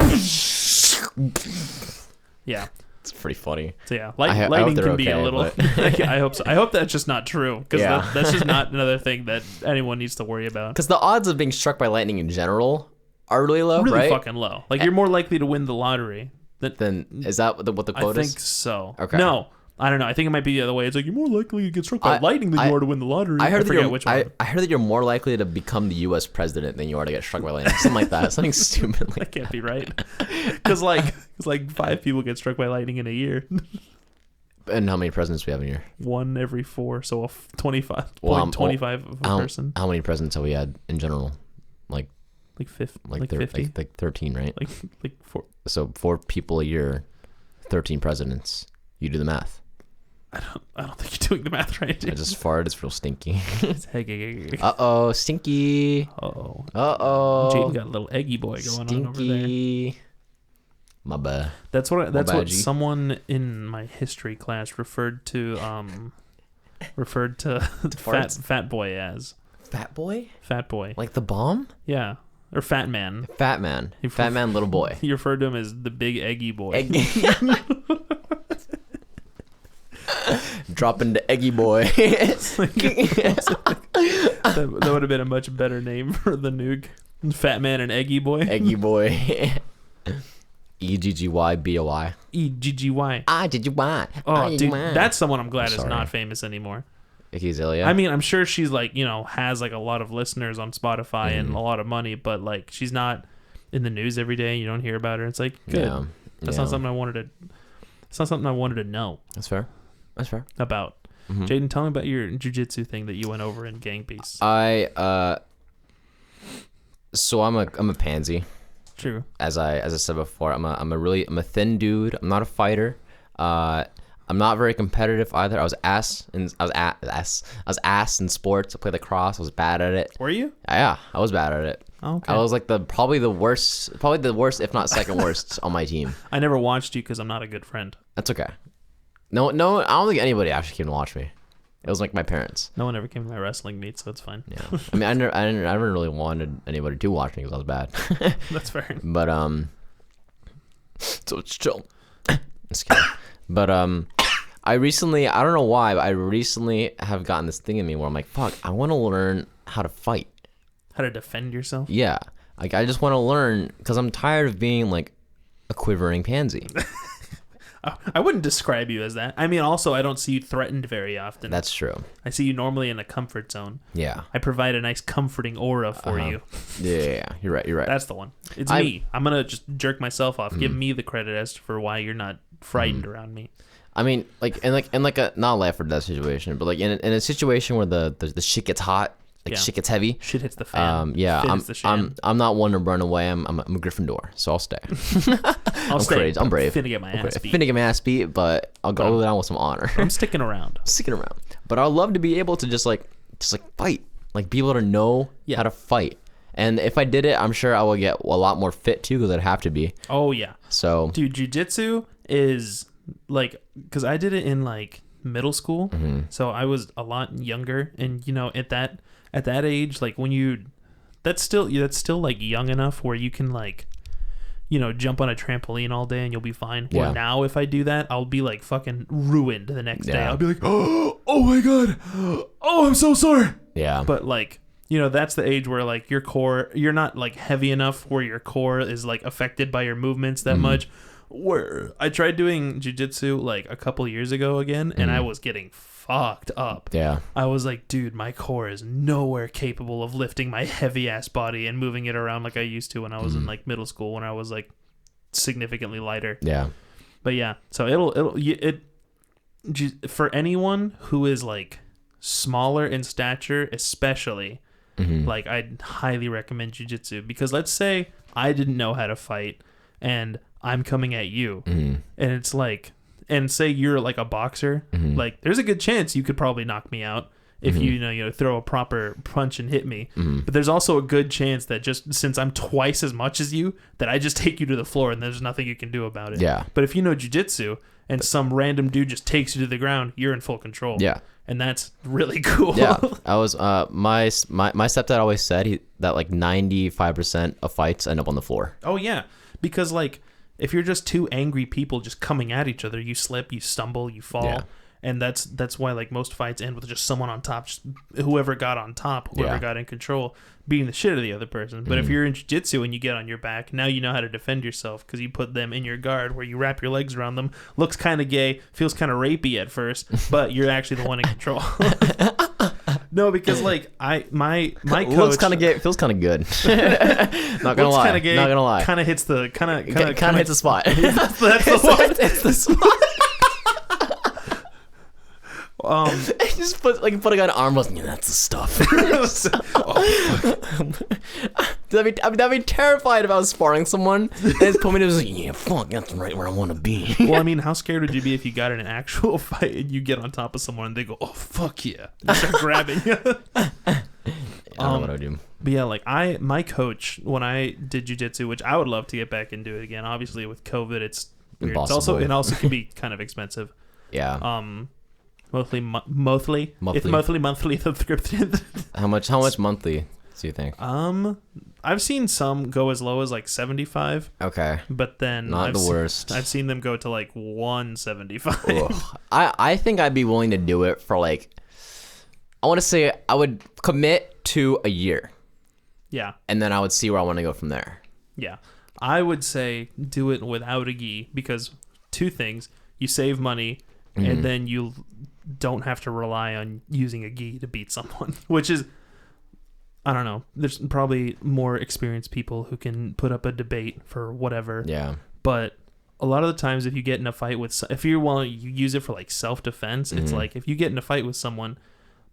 Yeah. It's pretty funny. So yeah, lightning can be a little. I hope so. I hope that's just not true, because that's just not another thing that anyone needs to worry about. Because the odds of being struck by lightning in general are really low, really right? fucking low. Like you're more likely to win the lottery. Then is that what the quote is? I think so. Okay. No, I don't know. I think it might be the other way. It's like you're more likely to get struck by lightning than you are to win the lottery. I heard which one. I heard that you're more likely to become the U.S. president than you are to get struck by lightning. Something like that. Something stupid like that. Can't be right. Because like 5 people get struck by lightning in a year. And how many presidents we have in a year? 1 every 4, so 25. Well, 25 of a person. How many presidents have we had in general? Like 50. Like 50. Like 13, right? Like 4. So 4 people a year, 13 presidents. You do the math. I don't think you're doing the math right. I just farted. It's real stinky. Hey. Uh-oh, stinky. Uh-oh. Uh-oh. Jaden got a little eggy boy going on over there. Stinky. My bad. That's what bad, G. someone in my history class referred to fat boy as. Fat boy? Fat boy. Like the bomb? Yeah. Or fat man. Fat man. Fat man, little boy. He referred to him as the big eggy boy. Dropping the eggy boy. That would have been a much better name for the nuke. Fat man and eggy boy. Eggy boy. EGGYBOY. EGGY. EGGY. Oh, dude, that's someone I'm glad is not famous anymore. Iggy Azalea. I mean, I'm sure she's like, has like a lot of listeners on Spotify and a lot of money, but like she's not in the news every day. You don't hear about her. It's like good. Yeah. That's not something I wanted to. It's not something I wanted to know. That's fair. About. Mm-hmm. Jaden, tell me about your jiu-jitsu thing that you went over in Gang Beasts. So I'm a pansy. True. As I said before, I'm a thin dude. I'm not a fighter. I'm not very competitive either. I was ass in sports. I played lacrosse. I was bad at it. Were you? Yeah, I was bad at it. Okay. I was like probably the worst, if not second worst on my team. I never watched you because I'm not a good friend. That's okay. No, I don't think anybody actually came to watch me. It was like my parents. No one ever came to my wrestling meet, so it's fine. Yeah. I mean, I never really wanted anybody to watch me because I was bad. That's fair. But so it's chill. Just kidding. But I don't know why, but I recently have gotten this thing in me where I'm like, fuck, I want to learn how to fight. How to defend yourself? Yeah. Like, I just want to learn because I'm tired of being like a quivering pansy. I wouldn't describe you as that. I mean, also, I don't see you threatened very often. That's true. I see you normally in a comfort zone. Yeah. I provide a nice comforting aura for you. Yeah. You're right. That's the one. It's me. I'm going to just jerk myself off. Give me the credit as for why you're not frightened around me. I mean, in a not a life or death situation, but like in a situation where the shit gets hot, shit gets heavy. Shit hits the fan. Yeah, I'm not one to run away. I'm a Gryffindor, so I'll stay. I'm stay. crazy. I'm brave. Finna get my ass beat. Finna get my ass beat, but I'll go down with some honor. I'm sticking around. But I'd love to be able to just fight, like be able to know how to fight. And if I did it, I'm sure I would get a lot more fit too, because I'd have to be. Oh yeah. So, dude, jiu-jitsu is like, because I did it in like middle school, so I was a lot younger, and at that age, like that's still like young enough where you can like, jump on a trampoline all day and you'll be fine. Yeah. Or now if I do that, I'll be like fucking ruined the next day. I'll be like, oh my god, oh I'm so sore. Yeah. But like, that's the age where like your core, you're not like heavy enough where your core is like affected by your movements that much. Where I tried doing jiu-jitsu like a couple years ago again, and I was getting fucked up. Yeah. I was like, dude, my core is nowhere capable of lifting my heavy ass body and moving it around like I used to when I was in like middle school, when I was like significantly lighter. Yeah. But yeah, so for anyone who is like smaller in stature, especially, like I'd highly recommend jiu-jitsu, because let's say I didn't know how to fight and I'm coming at you, and it's like, and say you're like a boxer, like there's a good chance you could probably knock me out if you throw a proper punch and hit me. But there's also a good chance that just since I'm twice as much as you, that I just take you to the floor and there's nothing you can do about it. Yeah. But if you know jiu-jitsu and some random dude just takes you to the ground, you're in full control. Yeah. And that's really cool. Yeah. I was my stepdad always said that like 95% of fights end up on the floor. Oh yeah, because like, if you're just two angry people just coming at each other, you slip, you stumble, you fall. Yeah. And that's why like most fights end with just someone on top, just whoever got on top, whoever got in control, beating the shit out of the other person. But if you're in jiu-jitsu and you get on your back, now you know how to defend yourself, because you put them in your guard where you wrap your legs around them. Looks kind of gay, feels kind of rapey at first, but you're actually the one in control. No, because like my coach looks kind of gay, feels kind of good. Not gonna lie. Gay, not gonna lie. Kind of hits the kind of hits the spot. That's the one. It's the spot. Just put a guy in arm wrestling. Yeah, that's the stuff. I'd be terrified if I was sparring someone and just put me to like, yeah, fuck, that's right where I want to be. Well, I mean, how scared would you be if you got in an actual fight and you get on top of someone and they go, "Oh fuck yeah," and start grabbing you? I don't know what I would do. But yeah, like my coach when I did jiu-jitsu, which I would love to get back and do it again. Obviously, with COVID, it's weird. Impossible. It also can be kind of expensive. Yeah. Monthly. It's monthly subscription. How much monthly do you think? I've seen some go as low as like 75. Okay. But then Not the worst. I've seen them go to like 175. I think I'd be willing to do it for like, I want to say I would commit to a year. Yeah. And then I would see where I want to go from there. Yeah. I would say do it without a gi because two things. You save money and then you don't have to rely on using a gi to beat someone, which is, I don't know. There's probably more experienced people who can put up a debate for whatever. Yeah. But a lot of the times if you get in a fight with, if you want to use it for like self-defense, it's like if you get in a fight with someone,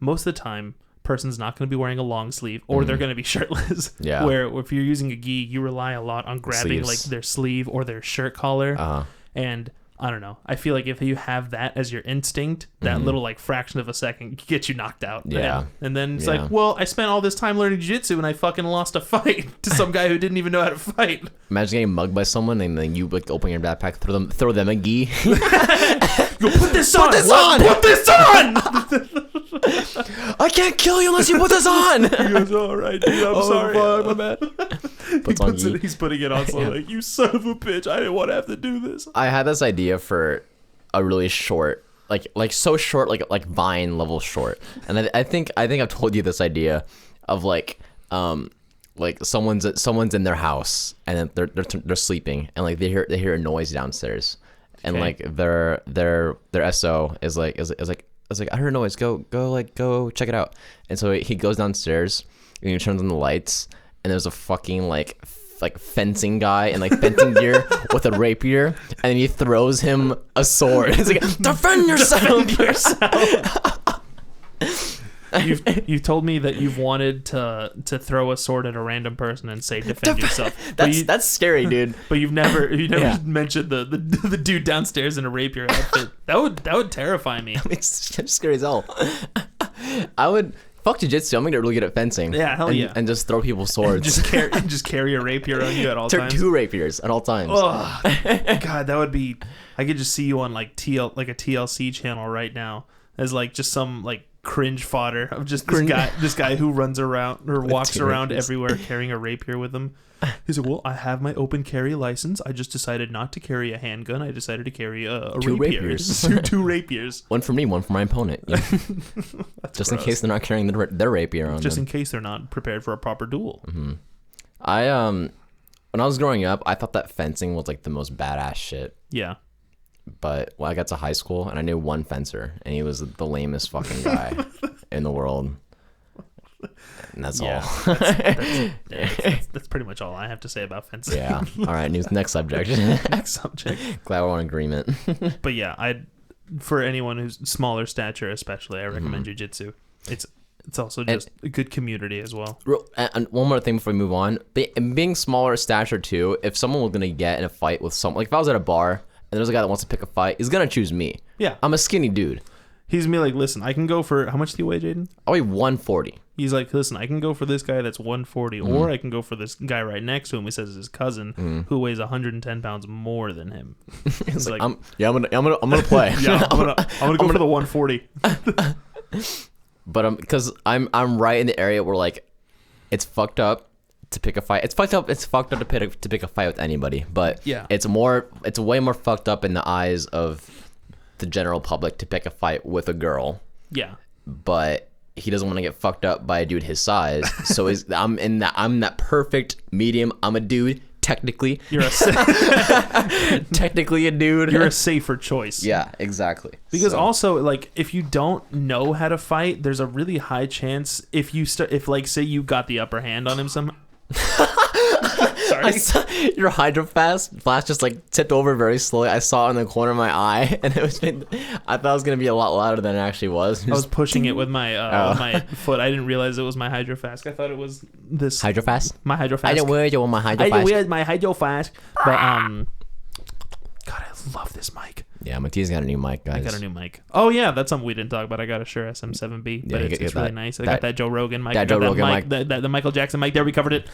most of the time, person's not going to be wearing a long sleeve or they're going to be shirtless. Yeah. Where if you're using a gi, you rely a lot on grabbing Sleeves. like their sleeve or their shirt collar. And I don't know. I feel like if you have that as your instinct, that little like fraction of a second gets you knocked out. Yeah. And then it's like, well, I spent all this time learning jiu-jitsu and I fucking lost a fight to some guy who didn't even know how to fight. Imagine getting mugged by someone and then you like open your backpack, throw them a gi. Go put this on. Put this on. I can't kill you unless you put this on. He goes, all right, dude, I'm sorry. Fuck, my bad. He's putting it on so like, you son of a bitch, I didn't want to have to do this. I had this idea for a really short, like so short, like Vine level short. And I think I've told you this idea of like someone's in their house and then they're sleeping and like they hear a noise downstairs. And like their SO is like I heard a noise, go check it out. And so he goes downstairs and he turns on the lights and there's a fucking like fencing guy in like fencing gear with a rapier, and then he throws him a sword. It's like, defend yourself. You've told me that you've wanted to throw a sword at a random person and say defend yourself. That's scary, dude. But you've never mentioned the dude downstairs in a rapier outfit. That would terrify me. It's scary as hell. I would fuck jiu-jitsu. I'm gonna get really good at fencing. Yeah, hell yeah. And just throw people's swords. just carry a rapier on you at all times. 2 rapiers at all times. Oh, God, that would be. I could just see you on like a TLC channel right now as like just some like cringe fodder of just this guy who runs around or walks around everywhere carrying a rapier with him. He's like, well, I have my open carry license. I just decided not to carry a handgun. I decided to carry a rapiers. two rapiers. One for me, one for my opponent. Yeah. Just gross. In case they're not carrying their rapier on just them. In case they're not prepared for a proper duel. Mm-hmm. When I was growing up, I thought that fencing was like the most badass shit. Yeah. But I got to high school and I knew one fencer and he was the lamest fucking guy in the world. And that's all. That's pretty much all I have to say about fencing. Yeah. All right. Next subject. Glad we're on agreement. But yeah, for anyone who's smaller stature, especially, I recommend jiu-jitsu. It's also just a good community as well. And one more thing before we move on, being smaller stature too. If someone was gonna get in a fight with someone, like if I was at a bar and there's a guy that wants to pick a fight, he's gonna choose me. Yeah. I'm a skinny dude. He's gonna be like, listen, I can go for, how much do you weigh, Jaden? I weigh 140. He's like, listen, I can go for this guy that's 140, or I can go for this guy right next to him. He says his cousin, who weighs 110 pounds more than him. He's like, I'm gonna play. Yeah, I'm gonna go for the 140. But because I'm right in the area where like it's fucked up to pick a fight. It's fucked up to pick a fight with anybody. But yeah, it's way more fucked up in the eyes of the general public to pick a fight with a girl. Yeah. But he doesn't want to get fucked up by a dude his size. So I'm that perfect medium. I'm a dude. Technically, technically a dude. You're a safer choice. Yeah, exactly. Because also, like, if you don't know how to fight, there's a really high chance if like say you got the upper hand on him somehow. Sorry. Your hydro flask just like tipped over very slowly. I saw it in the corner of my eye, and I thought it was gonna be a lot louder than it actually was. I was pushing it with my foot. I didn't realize it was my hydro flask. I thought it was this hydro flask. My hydro flask. I don't wear you on my hydro I flask. wear my hydro flask. But God, I love this mic. Yeah, Mattia's got a new mic, guys. I got a new mic. Oh yeah, that's something we didn't talk about. I got a Shure SM7B, but you it's get really that- nice. I that- got that Joe Rogan mic. that I got Joe Rogan mic. The Michael Jackson mic. There, we covered it.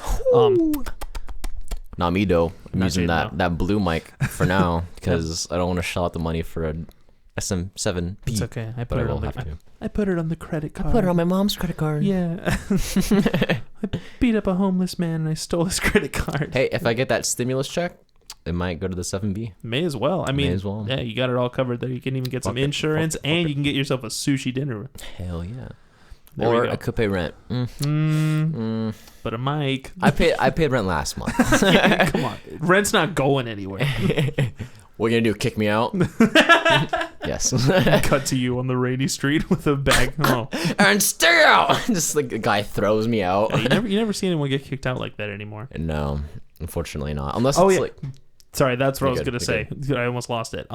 Not me though. I'm Not using you, that no. blue mic for now because I don't want to shell out the money for a SM7B. It's okay. I But put I it will on have to. I put it on the credit card. my mom's credit card. Yeah. I beat up a homeless man and I stole his credit card. Hey, if I get that stimulus check, it might go to the 7B. May as well. I mean, May as well. yeah, you got it all covered there. You can even get some Fuck it. insurance, Fuck and it. you can get yourself a sushi dinner. Hell yeah. There we Or go. I could pay rent. But a mic. I paid rent last month. Come on, rent's not going anywhere. What you gonna do? Kick me out? Yes. Cut to you on the rainy street with a bag. Oh, And stay out. Just like the guy throws me out. yeah, you never see anyone get kicked out like that anymore. No, unfortunately not. Unless Oh, it's yeah. like Sorry, that's what I was You're gonna good, say. I almost lost it.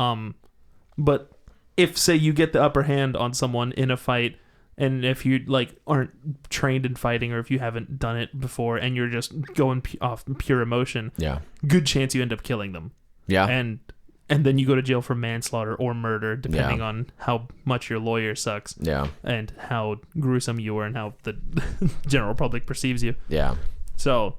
But if say you get the upper hand on someone in a fight, and if you like aren't trained in fighting, or if you haven't done it before, and you're just going off pure emotion, yeah, good chance you end up killing them, yeah, and then you go to jail for manslaughter or murder, depending on how much your lawyer sucks yeah, and how gruesome you are and how the general public perceives you. yeah. So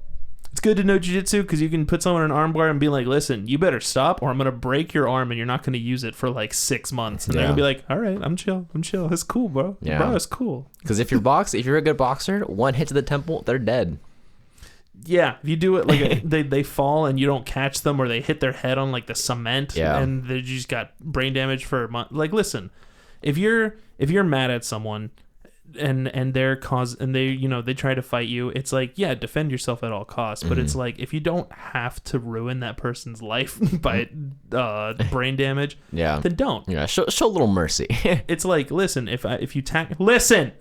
it's good to know jiu-jitsu because you can put someone in an arm bar and be like, listen, you better stop or I'm going to break your arm and you're not going to use it for like 6 months. And they're Yeah. going to be like, all right, I'm chill. It's cool, bro. Yeah. Bro, it's cool. Because if you're a good boxer, one hit to the temple, they're dead. Yeah, if you do it like they fall and you don't catch them, or they hit their head on like the cement, Yeah. and they just got brain damage for a month. Like, listen, if you're mad at someone and they they try to fight you, it's like, yeah, defend yourself at all costs. But it's like, if you don't have to ruin that person's life by brain damage, Yeah, then don't. yeah. Show a little mercy. It's like, listen, if you listen,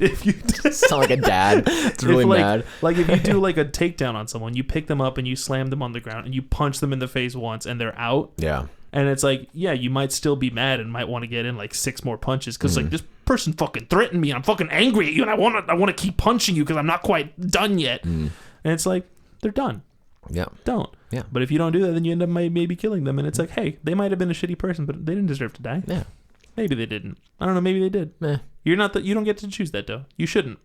if you Sound like a dad. It's really if, like, mad. Like if you do like a takedown on someone, you pick them up and you slam them on the ground and you punch them in the face once and they're out. Yeah, And it's like, yeah, you might still be mad and might want to get in like 6 more punches because like this person fucking threatened me and I'm fucking angry at you and I want to keep punching you because I'm not quite done yet. And it's like, they're done. yeah, Don't. Yeah. But if you don't do that, then you end up maybe killing them. And it's like, hey, they might have been a shitty person, but they didn't deserve to die. yeah. Maybe they didn't. I don't know. Maybe they did. Meh. You don't get to choose that though. You shouldn't.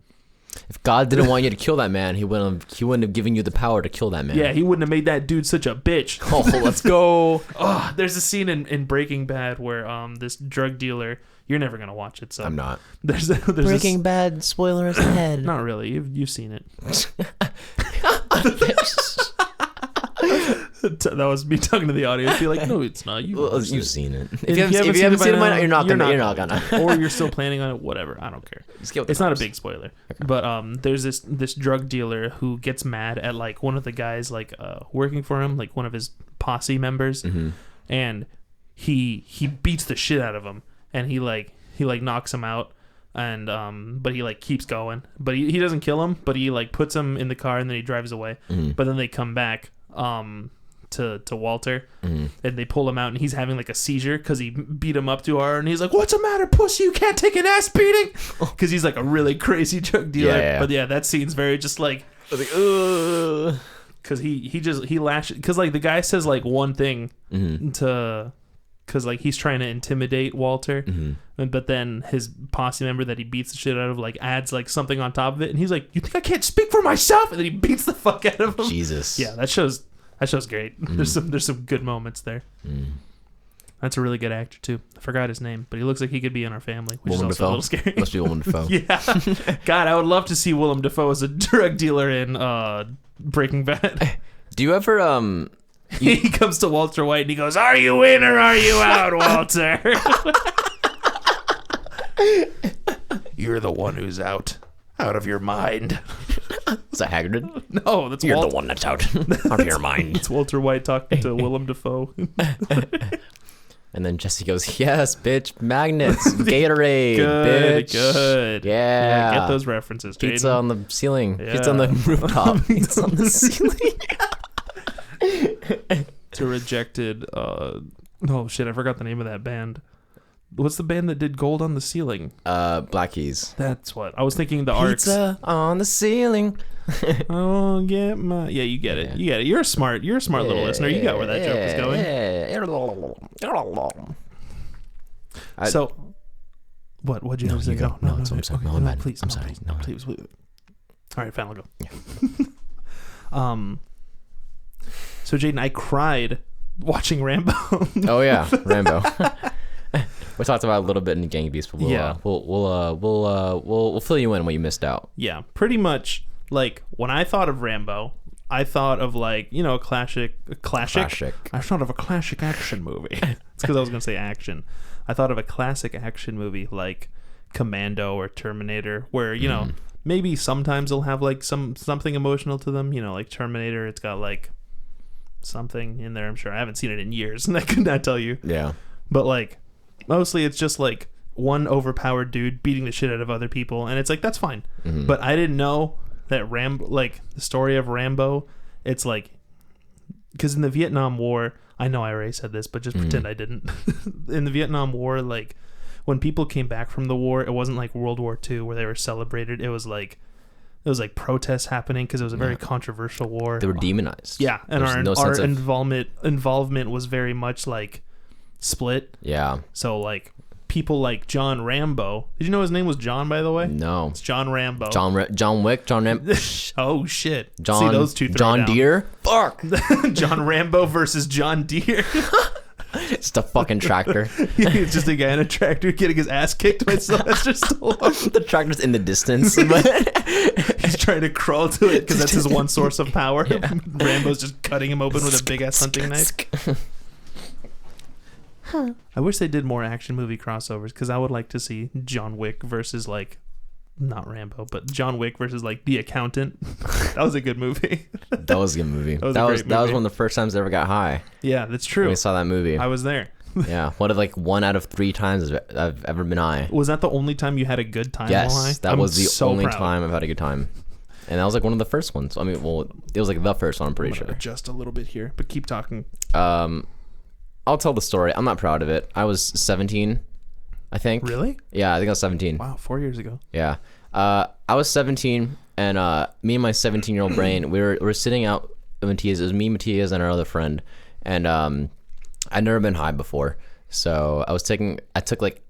If God didn't want you to kill that man, he wouldn't have given you the power to kill that man. Yeah, he wouldn't have made that dude such a bitch. Oh, let's go. Oh, there's a scene in Breaking Bad where this drug dealer, you're never gonna watch it, so I'm not. There's Breaking Bad spoilers ahead. not really. You've seen it. That was me talking to the audience. Be like, no, it's not. You've seen it. If If you haven't seen it, by now, you're not gonna. or you're still planning on it. Whatever. I don't care. Just get with the It's not a vibes. big spoiler, but there's this drug dealer who gets mad at like one of the guys like working for him, like one of his posse members, and he beats the shit out of him, and he knocks him out, and but he like keeps going, but he doesn't kill him, but he like puts him in the car and then he drives away, but then they come back to Walter, and they pull him out and he's having like a seizure because he beat him up too hard, and he's like, what's the matter, pussy, you can't take an ass beating, because he's like a really crazy drug dealer. Yeah. But yeah, that scene's very just like, I was like, ugh. because he lashes, because like the guy says like one thing to, because like he's trying to intimidate Walter, but then his posse member that he beats the shit out of like adds like something on top of it, and he's like, you think I can't speak for myself, and then he beats the fuck out of him. Jesus. Yeah, that show's great. There's some good moments there. That's a really good actor too. I forgot his name, but he looks like he could be in our family, which Willem is also a Dafoe. little scary. Must be Willem Dafoe. Yeah. God, I would love to see Willem Dafoe as a drug dealer in Breaking Bad. Do you ever He comes to Walter White and he goes, "Are you in or are you out, Walter?" You're the one who's out of your mind. is that Hagrid? No, that's You're the one that's out of your mind. It's Walter White talking to Willem Dafoe. And then Jesse goes, "Yes, bitch, magnets, Gatorade, bitch, Good. yeah, Get those references, pizza Jaden. on the ceiling, Yeah. pizza on the rooftop, pizza on the ceiling." to rejected. Oh shit! I forgot the name of that band. What's the band that did Gold on the Ceiling? Black Keys. That's what I was thinking. The Arcs. Pizza on the ceiling. Oh, get my. Yeah, you get it. You get it. You're a smart little listener. You got where that joke was going. So, what'd you have to say? Go. No, I'm sorry. No, I'm bad. Please, I'm sorry. No, please. All right, fine. I'll go. Yeah. So Jaden, I cried watching Rambo. Oh yeah, Rambo. We talked about it a little bit in Gang Beasts, but we'll fill you in what you missed out. Yeah, pretty much. Like when I thought of Rambo, I thought of like a classic. I thought of a classic action movie. It's because I was gonna say action. I thought of a classic action movie like Commando or Terminator, where maybe sometimes they'll have like something emotional to them. Like Terminator, it's got like something in there. I'm sure I haven't seen it in years, and I could not tell you. Yeah, but like mostly it's just like one overpowered dude beating the shit out of other people, and it's like that's fine. But I didn't know that the story of Rambo, it's like, because in the Vietnam War, I know I already said this, but just pretend I didn't. In the Vietnam War, like when people came back from the war, it wasn't like World War II where they were celebrated. It was like protests happening because it was a very controversial war. They were demonized. Yeah, and our involvement was very much like split. Yeah. So like people like John Rambo. Did you know his name was John, by the way? No. It's John Rambo. John Wick. John Rambo. Oh shit. John. See those two. John Deere. Fuck. John Rambo versus John Deere. It's a fucking tractor. It's just a guy in a tractor getting his ass kicked by Sylvester Stallone. The tractor's in the distance. He's trying to crawl to it because that's his one source of power. Yeah. Rambo's just cutting him open with a big ass hunting knife. I wish they did more action movie crossovers because I would like to see John Wick versus like, not Rambo, but John Wick versus like The Accountant. That was a good movie. That was a good movie. That was one of the first times I ever got high. Yeah, that's true. When we saw that movie. I was there. Yeah, one out of 3 times I've ever been high. Was that the only time you had a good time? Yes, while high? that was the only time I've had a good time. And that was like one of the first ones. I mean, well, it was like the first one, I'm pretty sure. Adjust a little bit here, but keep talking. I'll tell the story. I'm not proud of it. I was 17, I think. Really? Yeah, I think I was 17. Wow, 4 years ago. Yeah. I was 17, and me and my 17-year-old brain, we were sitting out at Matias. It was me, Matias, and our other friend. And I'd never been high before. So I took like,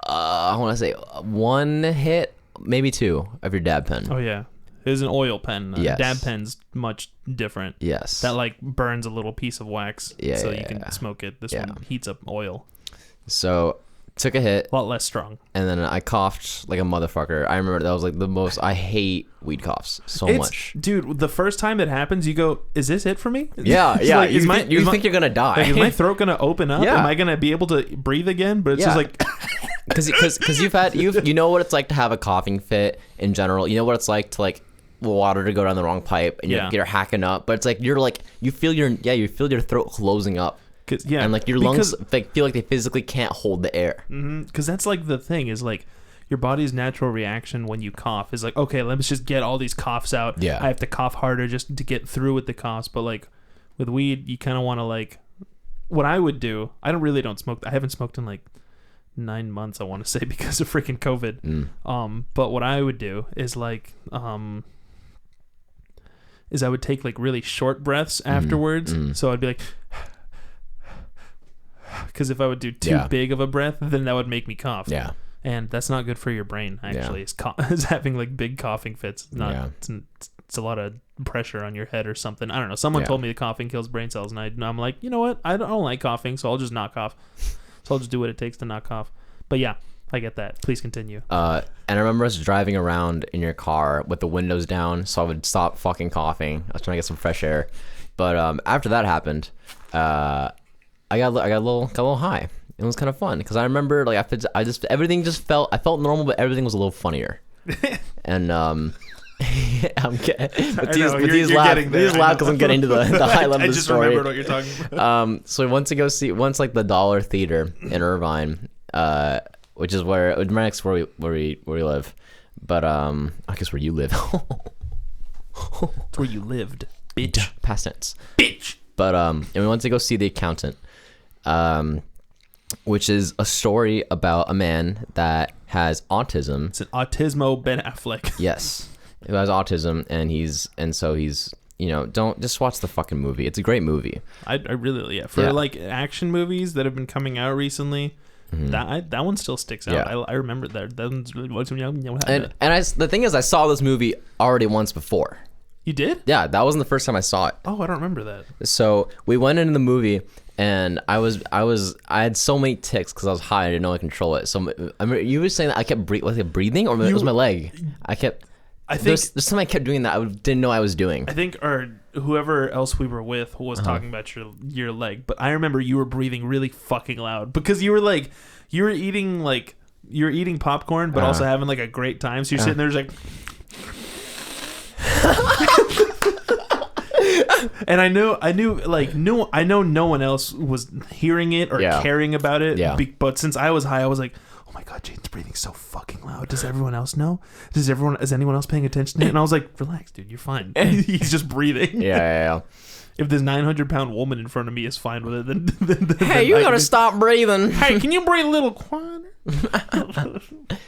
I want to say 1 hit, maybe 2 of your dab pen. Oh, yeah. It was an oil pen. Yes. Dab pen's much different. Yes. That like burns a little piece of wax so you can smoke it. This one heats up oil. So took a hit. A lot less strong. And then I coughed like a motherfucker. I remember that was like the most, I hate weed coughs so much. Dude, the first time it happens, you go, is this it for me? Yeah, yeah. Like, you think you're going to die. Like, is my throat going to open up? Yeah. Am I going to be able to breathe again? But it's just like... Because you know what it's like to have a coughing fit in general. You know what it's like to like water to go down the wrong pipe and you're hacking up. But it's like you feel your throat closing up. Yeah, and like your lungs feel like they physically can't hold the air. Because that's like the thing is like your body's natural reaction when you cough is like, okay, let's just get all these coughs out. Yeah, I have to cough harder just to get through with the coughs. But like with weed, you kind of want to like, what I would do. I don't smoke. I haven't smoked in like 9 months, I want to say, because of freaking COVID. But what I would do is like I would take like really short breaths afterwards. So I'd be like, because if I would do too big of a breath, then that would make me cough. Yeah. And that's not good for your brain, actually. It's having like big coughing fits. It's not. It's a lot of pressure on your head or something. I don't know. Someone told me the coughing kills brain cells, and I'm like, you know what? I don't like coughing, so I'll just not cough. So I'll just do what it takes to not cough. But yeah, I get that. Please continue. And I remember us driving around in your car with the windows down, so I would stop fucking coughing. I was trying to get some fresh air. But after that happened, I got a little high. It was kind of fun because I remember like I felt normal, but everything was a little funnier. And I'm getting, but these laugh because I'm getting to the high level of the story. I just remembered what you're talking about. So we went to go see like the Dollar Theater in Irvine, which is where right next to where we live, but I guess where you live. It's where you lived, Bitch. Past tense. Bitch. But and we went to go see The Accountant, which is a story about a man that has autism. It's an autismo Ben Affleck. Yes, who has autism, and so he's don't just watch the fucking movie. It's a great movie. I really for like action movies that have been coming out recently. That one still sticks out. Yeah. I remember that. That one's really the thing is, I saw this movie already once before. You did? Yeah, that wasn't the first time I saw it. Oh, I don't remember that. So we went into the movie, and I had so many tics because I was high. I didn't know how to control it. So I mean, you were saying that I kept was it breathing, or it was my leg? I think there's something I kept doing that I didn't know I was doing. I think whoever else we were with was talking about your leg, but I remember you were breathing really fucking loud because you were eating popcorn, but also having like a great time. So you're sitting there just like. And I know no one else was hearing it or caring about it. Yeah. But since I was high, I was like, oh my god, Jaden's breathing so fucking loud. Does everyone else know? Is anyone else paying attention to it? And I was like, relax, dude, you're fine. He's just breathing. Yeah. If this 900-pound woman in front of me is fine with it, then hey, you gotta stop breathing. Hey, can you breathe a little quieter?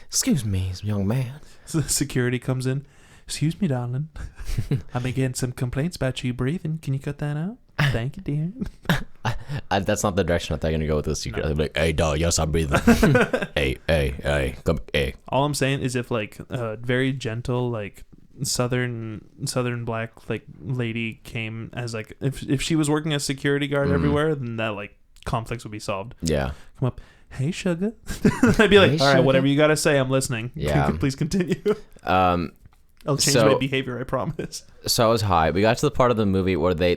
Excuse me, young man. So the security comes in. Excuse me, darling. I've been getting some complaints about you breathing. Can you cut that out? Thank you, dear. That's not the direction I thought you're gonna go with this. You're like, hey, dog, yes, I'm breathing. hey, come, hey. All I'm saying is if like a very gentle like southern black like lady came as like if she was working as security guard everywhere, then that like conflicts would be solved. Yeah. Come up. Hey, sugar. I'd be like, Hey, all right, sugar. whatever you gotta say, I'm listening. Yeah. Please continue. I'll change my behavior, I promise. So I was high. We got to the part of the movie where they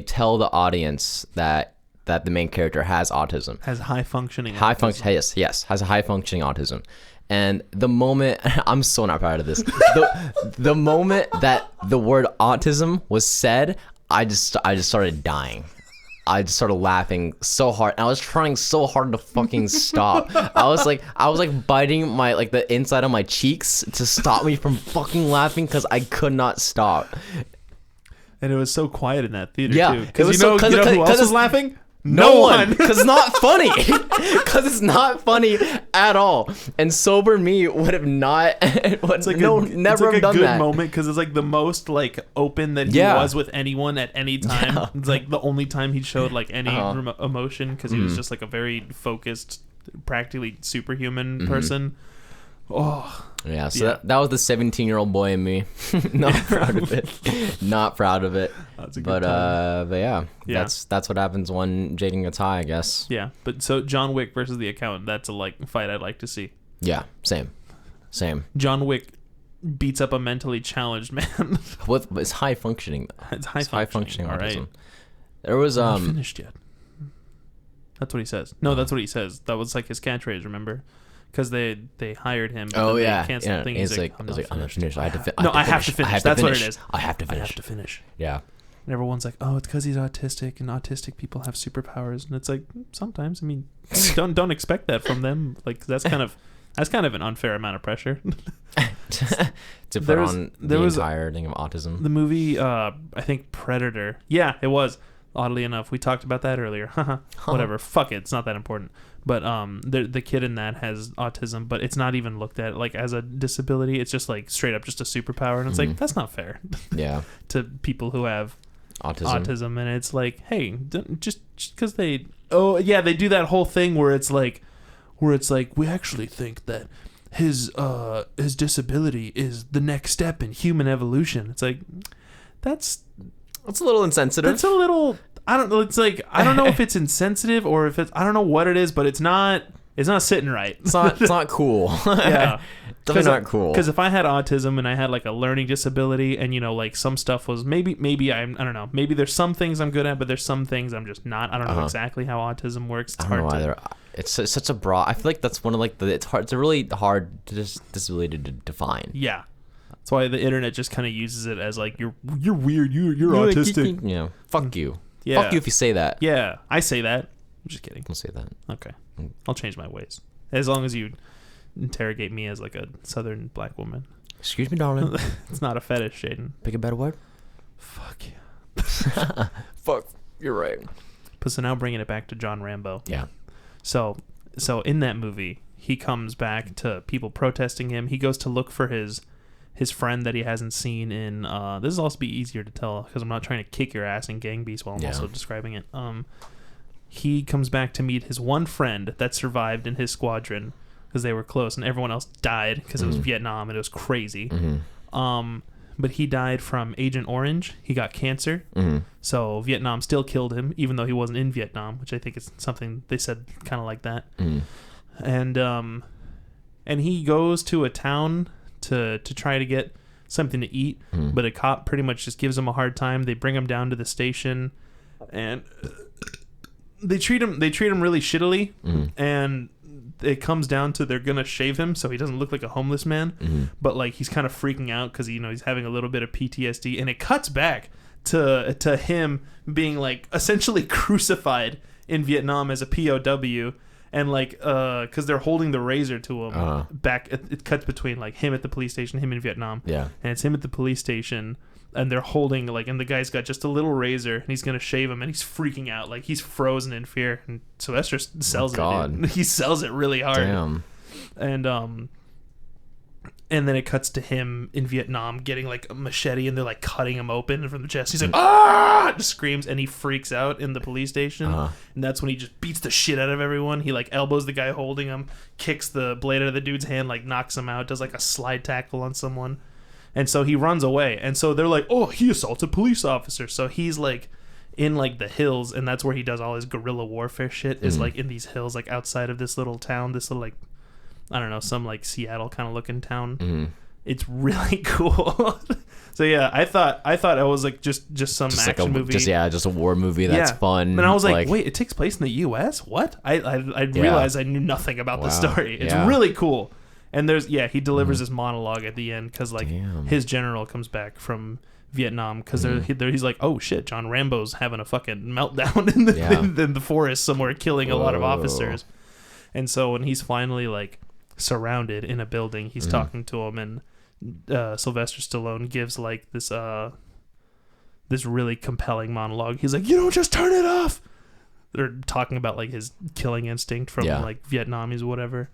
tell the audience that the main character has autism. Has high functioning. Yes, has a high functioning autism. And the moment I'm so not proud of this. The moment that the word autism was said, I just started dying. I just started laughing so hard. And I was trying so hard to fucking stop. I was like biting my like the inside of my cheeks to stop me from fucking laughing because I could not stop. And it was so quiet in that theater too. Because you know who else was laughing? No one. Because it's not funny. Because it's not funny at all. And sober me would have not. It's like never have done good that. moment because it's like the most like open that he was with anyone at any time. Yeah. It's like the only time he showed like any emotion because he was just like a very focused, practically superhuman person. Oh. Yeah, so that was the 17-year-old boy in me. Not proud of it. Not proud of it. That's a good but time. yeah, that's what happens when Jaden gets high, I guess. Yeah, but so John Wick versus The Accountant, that's a fight I'd like to see. Yeah, same. John Wick beats up a mentally challenged man. It's high functioning though. It's high functioning autism. Right. There was I'm not finished yet. That's what he says. No, that's what he says. That was like his catchphrase, remember? Because they hired him. Oh yeah, canceled thing. He's like, I'm not finished. I have to finish. That's what it is. I have to finish. I have to finish. Yeah. And everyone's like, oh, it's because he's autistic, and autistic people have superpowers, and it's like sometimes. I mean, don't expect that from them. Like that's kind of an unfair amount of pressure. To put on the entire thing of autism. The movie, I think Predator. Yeah, it was. Oddly enough, we talked about that earlier. Whatever. Fuck it. It's not that important. But the kid in that has autism, but it's not even looked at like as a disability. It's just like straight up just a superpower, and it's like that's not fair. Yeah. To people who have autism, and it's like, hey, just because they do that whole thing where it's like we actually think that his disability is the next step in human evolution. It's like that's a little insensitive. That's a little. I don't know. It's like I don't know if it's insensitive or if it's. I don't know what it is, but it's not. It's not sitting right. It's not cool. Yeah, definitely not cool. Because if I had autism and I had like a learning disability, and like some stuff was maybe I don't know. Maybe there's some things I'm good at, but there's some things I'm just not. I don't know exactly how autism works. It's I don't know either. It's such a broad. I feel like that's one of like it's hard. It's a really hard disability to define. Yeah. That's why the internet just kind of uses it as like you're weird, you're autistic. Yeah, fuck you. Yeah. Fuck you if you say that. Yeah, I say that. I'm just kidding. Don't say that. Okay, I'll change my ways as long as you interrogate me as like a southern black woman. Excuse me, darling. It's not a fetish, Jaden. Pick a better word. Fuck yeah. Fuck, you're right. But so now bringing it back to John Rambo. Yeah. So in that movie, he comes back to people protesting him. He goes to look for his friend that he hasn't seen in. This will also be easier to tell because I'm not trying to kick your ass in Gang Beasts while I'm also describing it. He comes back to meet his one friend that survived in his squadron because they were close, and everyone else died because it was Vietnam and it was crazy. But he died from Agent Orange. He got cancer. So Vietnam still killed him, even though he wasn't in Vietnam, which I think is something they said kind of like that. And he goes to a town to try to get something to eat, but a cop pretty much just gives him a hard time. They bring him down to the station, and they treat him really shittily, and it comes down to they're gonna shave him so he doesn't look like a homeless man, but like he's kind of freaking out because he's having a little bit of PTSD, and it cuts back to him being like essentially crucified in Vietnam as a POW, and like because they're holding the razor to him back. It cuts between like him at the police station, him in Vietnam, and it's him at the police station. And they're holding and the guy's got just a little razor, and he's gonna shave him, and he's freaking out, like he's frozen in fear. And Sylvester sells it. Dude. He sells it really hard. Damn. And then it cuts to him in Vietnam getting like a machete, and they're like cutting him open from the chest. He's like ah, just screams, and he freaks out in the police station. And that's when he just beats the shit out of everyone. He like elbows the guy holding him, kicks the blade out of the dude's hand, like knocks him out, does like a slide tackle on someone. And so he runs away. And so they're like, oh, he assaulted police officer. So he's like in like the hills, and that's where he does all his guerrilla warfare shit, is like in these hills, like outside of this little town, this little like, I don't know, some like Seattle kind of looking town. It's really cool. So yeah, I thought it was like just some action movie. Just a war movie that's fun. And I was like, wait, it takes place in the U.S.? What? I realized I knew nothing about the story. It's really cool. And he delivers this monologue at the end because like his general comes back from Vietnam because he's like, oh shit, John Rambo's having a fucking meltdown in the forest somewhere, killing a lot of officers. And so when he's finally like surrounded in a building, he's talking to him, and Sylvester Stallone gives like this really compelling monologue. He's like, you don't just turn it off. They're talking about like his killing instinct from like Vietnamese or whatever.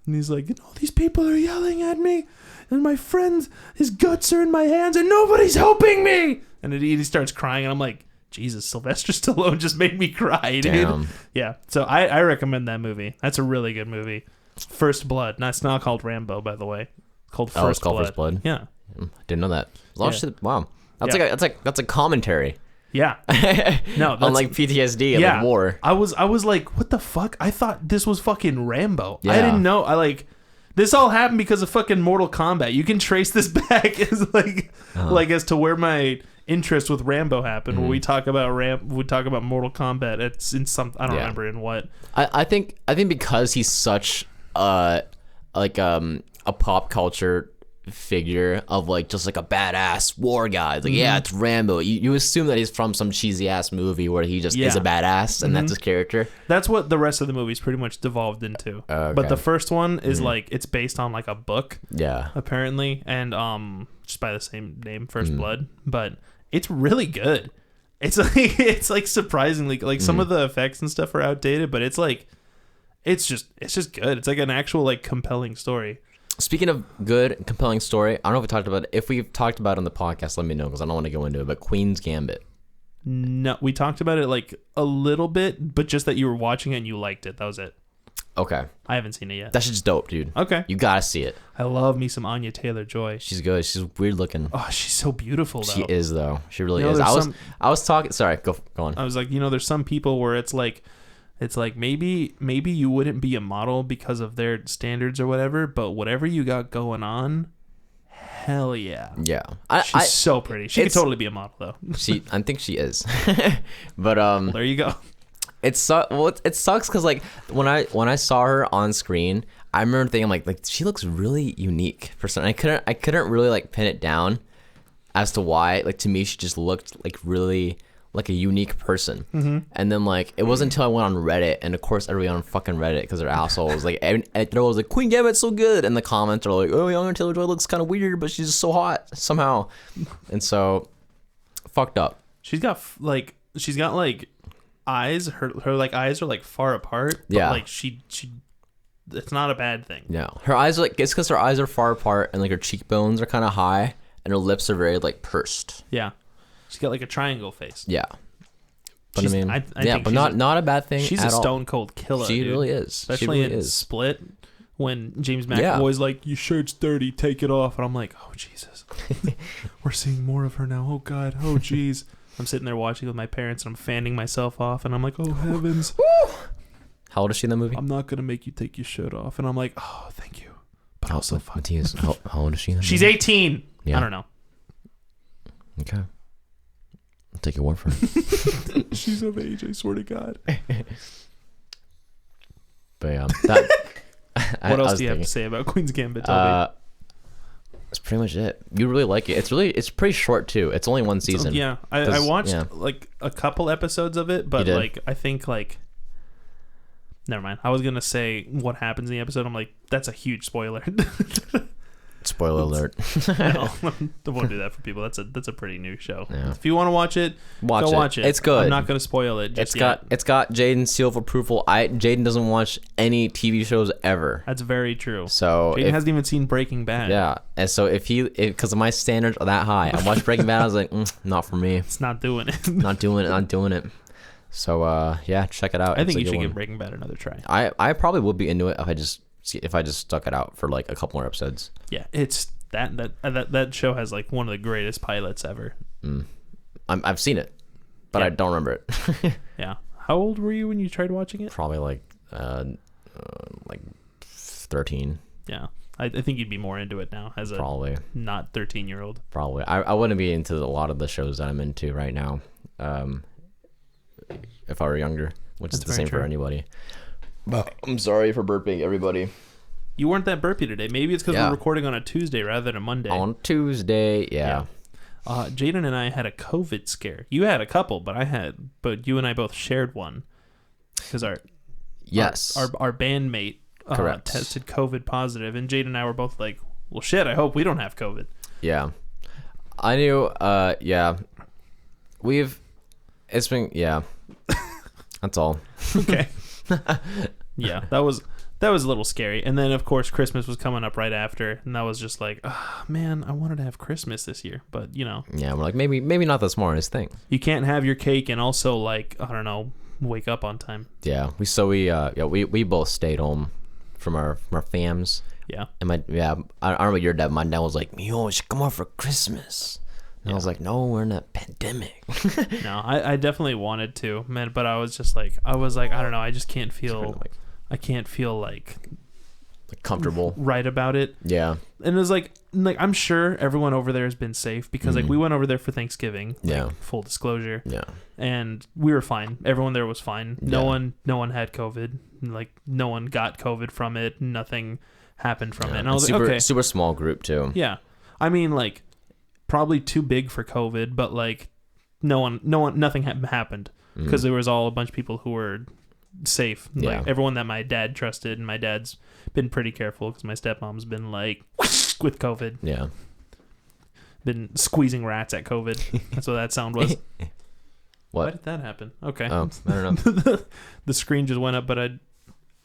And he's like, these people are yelling at me, and my friend, his guts are in my hands, and nobody's helping me. And he starts crying, and I'm like, Jesus, Sylvester Stallone just made me cry, dude. Damn. Yeah, so I recommend that movie. That's a really good movie. First Blood. No, it's not called Rambo, by the way. It's called First Blood. First Blood. Yeah. Didn't know that. Wow. That's a commentary. Yeah. No, that's on like PTSD and like war. I was like, what the fuck? I thought this was fucking Rambo. I didn't know. This all happened because of fucking Mortal Kombat. You can trace this back as like as to where my interest with Rambo happened. When we talk about Mortal Kombat, it's in some, I don't remember in what. I think because he's such a pop culture figure of like just like a badass war guy. Like it's Rambo. You assume that he's from some cheesy ass movie where he just is a badass and that's his character. That's what the rest of the movie's pretty much devolved into. Okay. But the first one is like it's based on like a book. Yeah. Apparently, and just by the same name, First Blood. But it's really good. It's like surprisingly like some of the effects and stuff are outdated, but it's just good. It's like an actual like compelling story. Speaking of good and compelling story, I don't know if we talked about it. If we've talked about it on the podcast, let me know because I don't want to go into it. But Queen's Gambit. No, we talked about it like a little bit, but just that you were watching it and you liked it. That was it. Okay. I haven't seen it yet. That shit's dope, dude. Okay. You gotta see it. I love me some Anya Taylor-Joy. She's good. She's weird looking. Oh, she's so beautiful, though. She is, though. She really is. I was talking. Sorry, go on. I was like, there's some people where it's like maybe you wouldn't be a model because of their standards or whatever, but whatever you got going on, hell yeah. Yeah. She's so pretty. She could totally be a model, though. I think she is. But well, there you go. It sucks because like when I saw her on screen, I remember thinking like she looks really unique for some. I couldn't really like pin it down as to why. Like to me, she just looked like really like a unique person. And then like it wasn't until I went on Reddit, and of course everybody on fucking Reddit because they're assholes. Like everyone was like, Queen Gambit's so good, and the comments are like, oh, Anya Taylor-Joy looks kind of weird, but she's just so hot somehow. And so fucked up. She's got like eyes. Her like eyes are like far apart. But Yeah. like she. It's not a bad thing. No, her eyes are like it's because her eyes are far apart and like her cheekbones are kind of high and her lips are very like pursed. Yeah. She's got like a triangle face. Yeah. But She's- I mean, I yeah, think but she's not a bad thing. She's at a all. stone cold killer. She dude. really is. Especially she really in is. Split, when James McAvoy's like, "Your shirt's dirty, take it off," and I'm like, "Oh Jesus, we're seeing more of her now. Oh God, oh jeez." I'm sitting there watching with my parents, and I'm fanning myself off, and I'm like, "Oh heavens, How old is she in the movie? I'm not gonna make you take your shirt off," and I'm like, "Oh, thank you." But also, fuck. Matthias, how old is she in the She's movie? 18. Yeah. I don't know. Okay. I'll take your word for it. She's of age. I swear to God. But yeah, that. What else do you have to say about Queen's Gambit? Tell me. That's pretty much it. You really like it. It's pretty short too. It's only one season. Yeah, I watched yeah. like a couple episodes of it, but You did? like I think like never mind. I was gonna say what happens in the episode. I'm like, that's a huge spoiler. Spoiler alert. No, I won't do that for people. That's a pretty new show. Yeah. If you want to watch it, Watch go it. watch it. It's good. I'm not gonna spoil it. Just yet. It's got Jaden's seal of approval. Jaden doesn't watch any TV shows ever. That's very true. So Jaden hasn't even seen Breaking Bad. yeah, and so if because my standards are that high, I watched Breaking Bad. I was like, not for me. It's not doing it. Not doing it. So yeah, check it out. I It's think a you good should one. give Breaking Bad another try. I probably would be into it if I just stuck it out for like a couple more episodes. Yeah, it's that show has like one of the greatest pilots ever. I've seen it, but Yeah. I don't remember it. Yeah. How old were you when you tried watching it? Probably like 13. Yeah. I think you'd be more into it now as a Probably. not 13-year-old. Probably. I wouldn't be into a lot of the shows that I'm into right now. If I were younger, which That's is the very same true. for anybody. I'm sorry for burping, everybody. You weren't that burpy today. Maybe it's because Yeah. we're recording on a Tuesday rather than a Monday. On Tuesday, yeah. Jaden and I had a COVID scare. You had a couple, but you and I both shared one because our bandmate Correct. tested COVID positive, and Jaden and I were both like, "Well, shit. I hope we don't have COVID." Yeah. I knew, yeah. It's been, yeah. That's all. Okay. Yeah, that was a little scary. And then of course Christmas was coming up right after, and that was just like, oh, man, I wanted to have Christmas this year, but you know, Yeah, we're like, maybe not the smartest thing. you can't have your cake and also like, I don't know, wake up on time. Yeah. We both stayed home from our fams. Yeah. And I don't know about your dad. My dad was like, "Yo, we should come out for Christmas." And I was like, "No, we're in a pandemic." No, I definitely wanted to, man, but I was like, I don't know, I just can't feel, I can't feel like comfortable. right about it. Yeah. And it was like I'm sure everyone over there has been safe because like we went over there for Thanksgiving. Yeah. Like, full disclosure. Yeah. And we were fine. Everyone there was fine. No Yeah. one had COVID. Like no one got COVID from it. Nothing happened from it. And I was super, like, okay. super small group too. Yeah. I mean, like, probably too big for COVID, but like nothing happened because there was all a bunch of people who were safe. Like Yeah. everyone that my dad trusted, and my dad's been pretty careful because my stepmom's been like with COVID, Yeah. been squeezing rats at COVID. That's what that sound was. Why What? did that happen? Okay. Oh, I don't know. The screen just went up, but it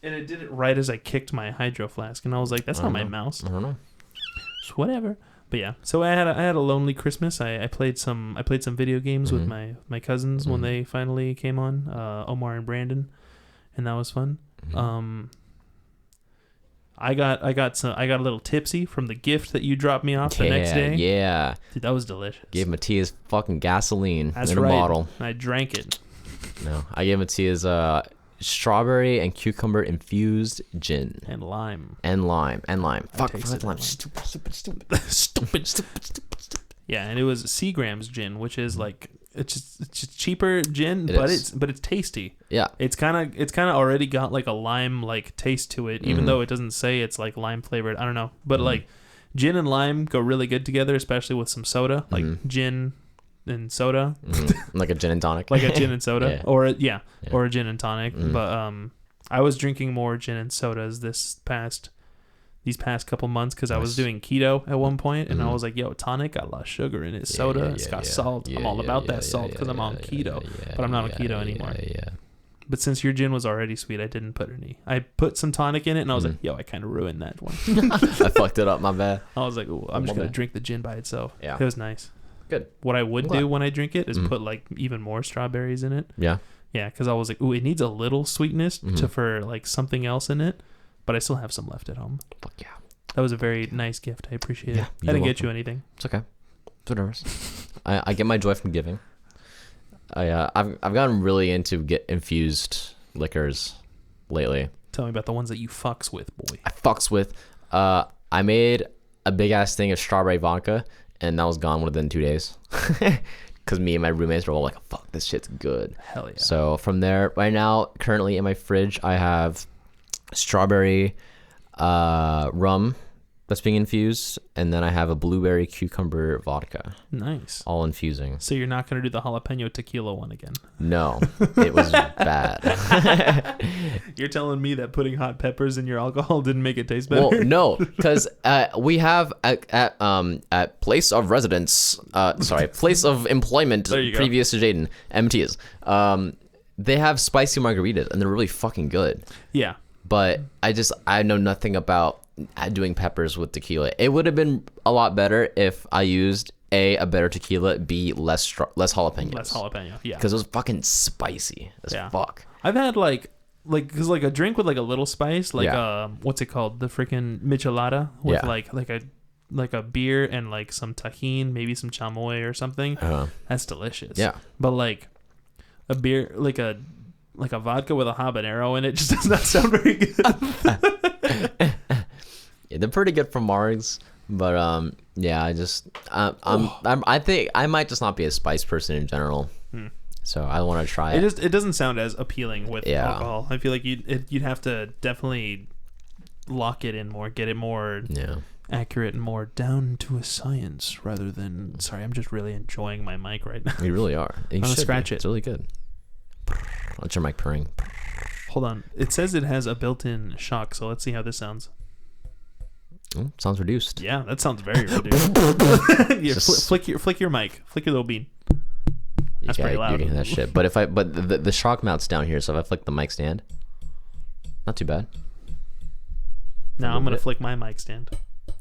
did it right as I kicked my hydro flask, and I was like, "That's not my mouse." I don't know. So whatever. But yeah, so I had a lonely Christmas. I played some video games with my cousins when they finally came on, Omar and Brandon, and that was fun. I got a little tipsy from the gift that you dropped me off the next day. Yeah. Dude, that was delicious. Gave Matthias fucking gasoline That's in a right. bottle. I drank it. No, I gave Matthias strawberry and cucumber infused gin And lime. and lime. Fuck tasted lime. lime. Stupid. Yeah, and it was Seagram's gin, which is like it's just cheaper gin, It but is. it's tasty. Yeah. It's kind of already got like a lime like taste to it, even though it doesn't say it's like lime flavored. I don't know, but like gin and lime go really good together, especially with some soda, like gin and soda, Like a gin and tonic. like a gin and soda, Yeah. or a gin and tonic. But I was drinking more gin and sodas this past these past couple months because I was Nice. doing keto at one point, and I Mhm. was like, yo, tonic got a lot of sugar in it. Soda, it's got salt. I'm all about that salt because I'm on keto, but I'm not on keto anymore. Yeah. But since your gin was already sweet, I didn't put any. I put some tonic in it, and I was like, yo, I kind of ruined that one. I fucked it up. My bad. I was like, ooh, I'm just My going to bad. drink the gin by itself. Yeah. It was nice. Good. What I would I'm glad. do when I drink it is Mhm. put like even more strawberries in it. Yeah. Yeah, because I was like, ooh, it needs a little sweetness Mhm. for like something else in it, but I still have some left at home. Fuck yeah. That was a very nice gift. I appreciate Yeah, it. I you're didn't get welcome. you anything. It's okay. It's whatever. I get my joy from giving. I've gotten really into get infused liquors lately. Tell me about the ones that you fucks with, boy. I fucks with. I made a big ass thing of strawberry vodka, and that was gone within 2 days. Because me and my roommates were all like, "Fuck, this shit's good." Hell yeah. So from there, right now, currently in my fridge, I have strawberry rum that's being infused, and then I have a blueberry cucumber vodka, Nice. all infusing. So you're not going to do the jalapeno tequila one again. No, it was bad. You're telling me that putting hot peppers in your alcohol didn't make it taste better? Well, no, because we have at place of residence, place of employment There you go. previous to Jaden, MTs. They have spicy margaritas, and they're really fucking good. Yeah. But I know nothing about doing peppers with tequila. It would have been a lot better if I used a better tequila, B less jalapenos. Less jalapeno. Yeah. Because it was fucking spicy as Yeah. fuck. I've had because like a drink with like a little spice, like Yeah. what's it called? The freaking michelada with Yeah. like a beer and like some tajin, maybe some chamoy or something. That's delicious. Yeah. But like a beer, like a vodka with a habanero in it just does not sound very good. Yeah, they're pretty good from Margs, but yeah, I think I might just not be a spice person in general. So I want to try it. It doesn't sound as appealing with Yeah. alcohol. I feel like you'd have to definitely lock it in more, get it more Yeah. accurate and more down to a science rather than. Sorry, I'm just really enjoying my mic right now. You really are. You gonna should be. scratch it. It's really good. Let your mic purring. Hold on. It says it has a built-in shock, so let's see how this sounds. Oh, sounds reduced. Yeah, that sounds very reduced. Yeah, Just- flick your mic. Flick your little bean. That's pretty loud. You can hear that shit. But the shock mount's down here, so if I flick the mic stand, not too bad. Now I'm gonna bit. flick my mic stand.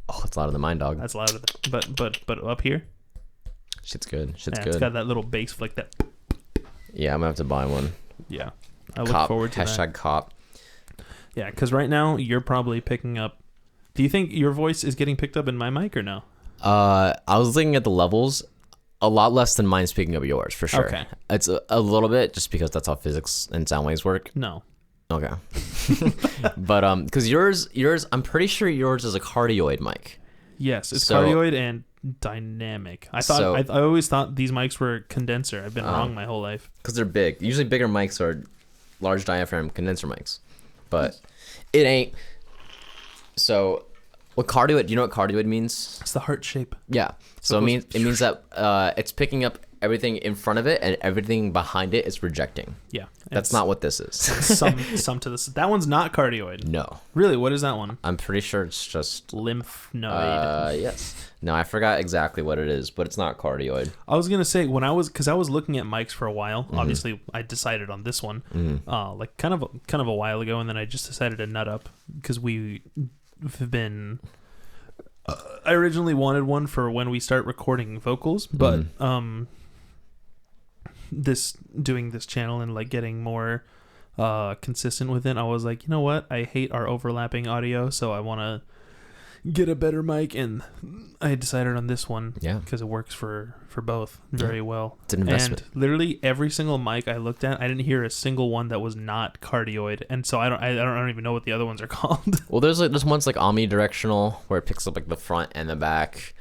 Oh, it's louder than mine, dog. That's louder. But up here, Shit's good. Shit's yeah, good. it's got that little bass flick. That Yeah, I'm gonna have to buy one. yeah. I look Cop. forward to that. Hashtag cop. Yeah, because right now you're probably picking up. Do you think your voice is getting picked up in my mic or no? I was looking at the levels. A lot less than mine's picking up yours, for sure. Okay. It's a little bit, just because that's how physics and sound waves work. No. Okay. But because yours, I'm pretty sure yours is a cardioid mic. Yes, it's So- cardioid and dynamic. I thought So- I always thought these mics were condenser. I've been wrong my whole life. Because they're big. Usually bigger mics are large diaphragm condenser mics, but it ain't. So, what cardioid? Do you know what cardioid means? It's the heart shape. Yeah. So goes- it means that it's picking up everything in front of it, and everything behind it is rejecting. Yeah, That's not what this is. some to this. That one's not cardioid. No, Really, what is that one? I'm pretty sure it's just. Lymphoid. Yes. No, I forgot exactly what it is, but it's not cardioid. I was gonna say because I was looking at mics for a while. Mm-hmm. Obviously, I decided on this one, like kind of a while ago, and then I just decided to nut up because we have been. I originally wanted one for when we start recording vocals, but doing this channel and like getting more consistent with it, I was like, you know what? I hate our overlapping audio, so I want to get a better mic, and I decided on this one. Yeah. because it works for both very well. It's an investment. And literally every single mic I looked at, I didn't hear a single one that was not cardioid, and so I don't even know what the other ones are called. Well, there's one's like omnidirectional where it picks up like the front and the back.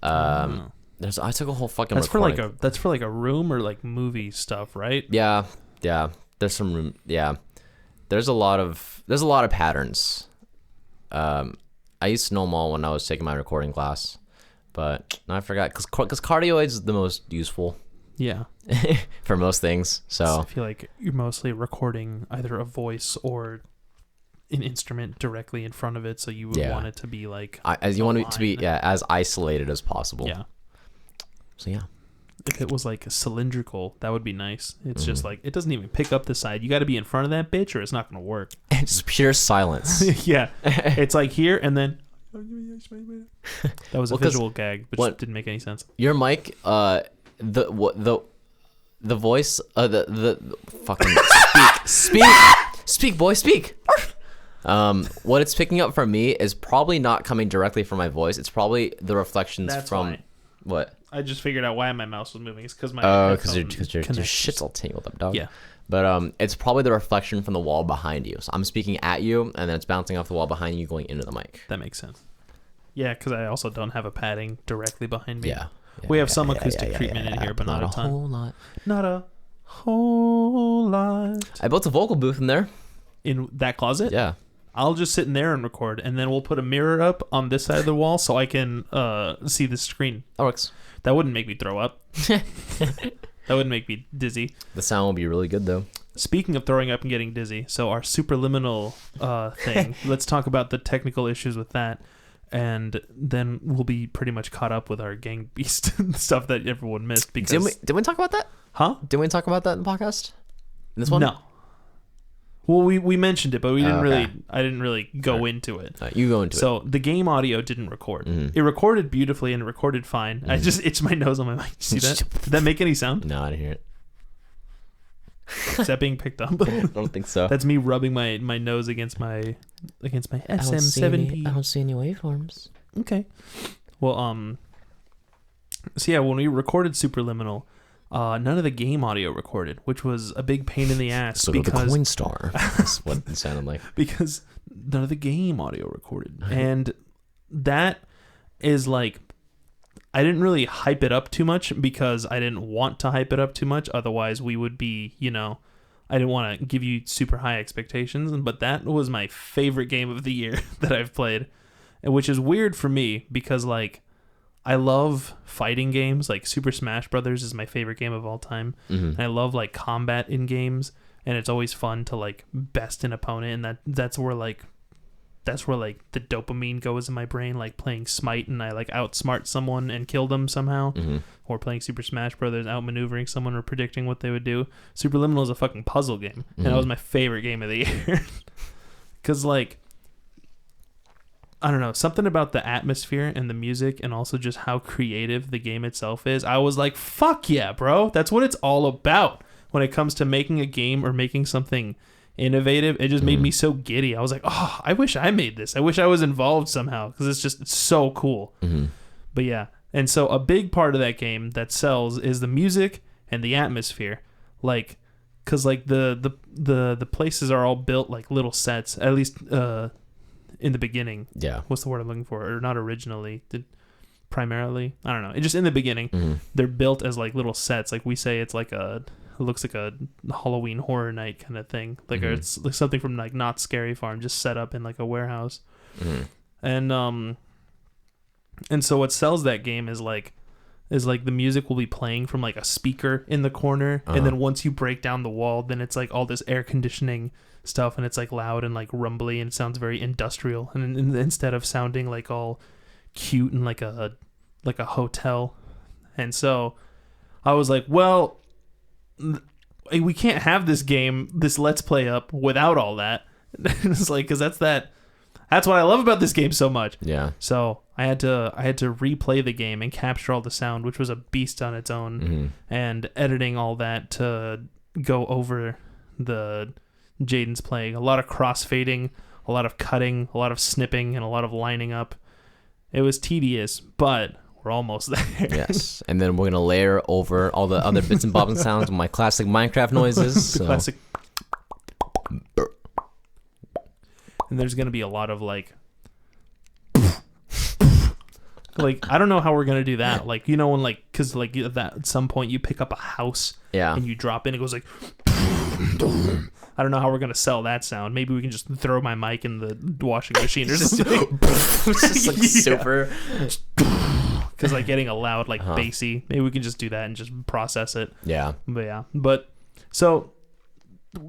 I took a whole fucking. That's recording. for like a room or like movie stuff, right? Yeah. There's some room. Yeah. There's a lot of patterns. I used to know them all when I was taking my recording class, but I forgot because cardioid is the most useful Yeah. for most things. I So feel like you're mostly recording either a voice or an instrument directly in front of it, so you would want it to be like as you want it to be as isolated as possible. Yeah. So yeah. If it was like a cylindrical, that would be nice. It's just like it doesn't even pick up the side. You got to be in front of that bitch, or it's not gonna work. It's pure silence. Yeah, it's like here and then. That was a visual gag, which didn't make any sense. Your mic, the voice, the fucking speak, boy, speak. What it's picking up from me is probably not coming directly from my voice. It's probably the reflections from what. I just figured out why my mouse was moving. It's because my because your shit's all tangled up, dog. Yeah. But it's probably the reflection from the wall behind you. So I'm speaking at you, and then it's bouncing off the wall behind you, going into the mic. That makes sense. Yeah, because I also don't have a padding directly behind me. Yeah. We have some acoustic treatment in here, but not a ton. Whole lot. Not a whole lot. I built a vocal booth in there. In that closet? Yeah. I'll just sit in there and record, and then we'll put a mirror up on this side of the wall so I can see the screen. That works. That wouldn't make me throw up. That wouldn't make me dizzy. The sound will be really good, though. Speaking of throwing up and getting dizzy, so our superliminal thing, let's talk about the technical issues with that, and then we'll be pretty much caught up with our Gang Beast stuff that everyone missed. Because Did we talk about that? Huh? Did we talk about that in the podcast? In this one? No. Well, we mentioned it, but we didn't really. I didn't really go into it. You go into it. So the game audio didn't record. It recorded beautifully and it recorded fine. I just itched my nose on my mic. See that? Did that make any sound? No, I didn't hear it. Is that being picked up? I don't think so. That's me rubbing my nose against my SM7P. I don't see any waveforms. Okay. Well, so yeah, when we recorded Superliminal, none of the game audio recorded, which was a big pain in the ass. So because the Coinstar. That's what it sounded like. Because none of the game audio recorded, and that is like, I didn't really hype it up too much because I didn't want to hype it up too much. Otherwise, we would be, I didn't want to give you super high expectations. But that was my favorite game of the year that I've played, which is weird for me because like, I love fighting games. Like Super Smash Brothers is my favorite game of all time. And I love like combat in games, and it's always fun to like best an opponent, and that's where the dopamine goes in my brain, like playing Smite and I like outsmart someone and kill them somehow, or playing Super Smash Brothers, outmaneuvering someone or predicting what they would do. Superliminal is a fucking puzzle game, and that was my favorite game of the year. Because like, I don't know, something about the atmosphere and the music and also just how creative the game itself is. I was like, fuck yeah, bro. That's what it's all about when it comes to making a game or making something innovative. It just made me so giddy. I was like, oh, I wish I made this. I wish I was involved somehow because it's so cool. But yeah, and so a big part of that game that sells is the music and the atmosphere. Like, because like the places are all built like little sets, at least in the beginning. Yeah. What's the word I'm looking for? Or not originally. Primarily? I don't know. It just in the beginning, they're built as like little sets. Like we say it's like it looks like a Halloween horror night kind of thing. Like or it's like something from like Not Scary Farm just set up in like a warehouse. And so what sells that game is like the music will be playing from like a speaker in the corner, and then once you break down the wall, then it's like all this air conditioning stuff, and it's like loud and like rumbly, and it sounds very industrial, and instead of sounding like all cute and like a hotel. And so I was like, well, we can't have this let's play up without all that. It's like, because that's what I love about this game so much. Yeah. So I had to replay the game and capture all the sound, which was a beast on its own, and editing all that to go over the Jaden's playing. A lot of crossfading, a lot of cutting, a lot of snipping, and a lot of lining up. It was tedious, but we're almost there. Yes. And then we're going to layer over all the other bits and bobs and sounds with my classic Minecraft noises. Classic. And there's going to be a lot of like I don't know how we're going to do that. Like, when like, because like that at some point you pick up a house and you drop in, it goes like, I don't know how we're going to sell that sound. Maybe we can just throw my mic in the washing machine or something. It's just like super. Because like getting a loud, like bassy. Maybe we can just do that and just process it. Yeah. But so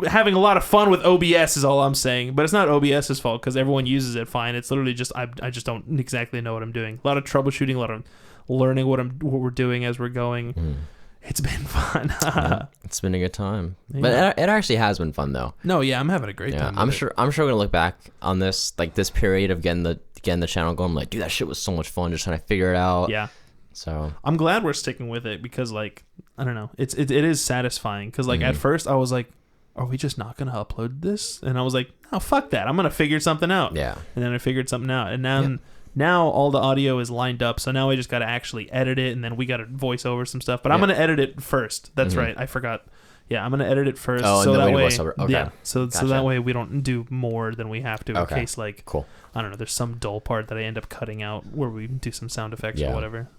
having a lot of fun with OBS is all I'm saying. But it's not OBS's fault because everyone uses it fine. It's literally just I just don't exactly know what I'm doing. A lot of troubleshooting, a lot of learning what we're doing as we're going. It's been fun. Yeah, it's been a good time. Yeah. But it actually has been fun though. No, yeah, I'm having a great time. I'm sure we're gonna look back on this period of getting the channel going. I'm like, dude, that shit was so much fun just trying to figure it out. Yeah. So I'm glad we're sticking with it because like I don't know, it is satisfying because like at first I was like, are we just not gonna upload this? And I was like, no, fuck that, I'm gonna figure something out. Yeah. And then I figured something out, and now all the audio is lined up, so now I just gotta actually edit it, and then we gotta voice over some stuff. But I'm gonna edit it first. That's right, I forgot. Yeah, I'm gonna edit it first. Oh, so and then that way, voice over. Okay. Yeah, so Gotcha. that way we don't do more than we have to in case like cool. I don't know, there's some dull part that I end up cutting out where we do some sound effects or Yeah. whatever.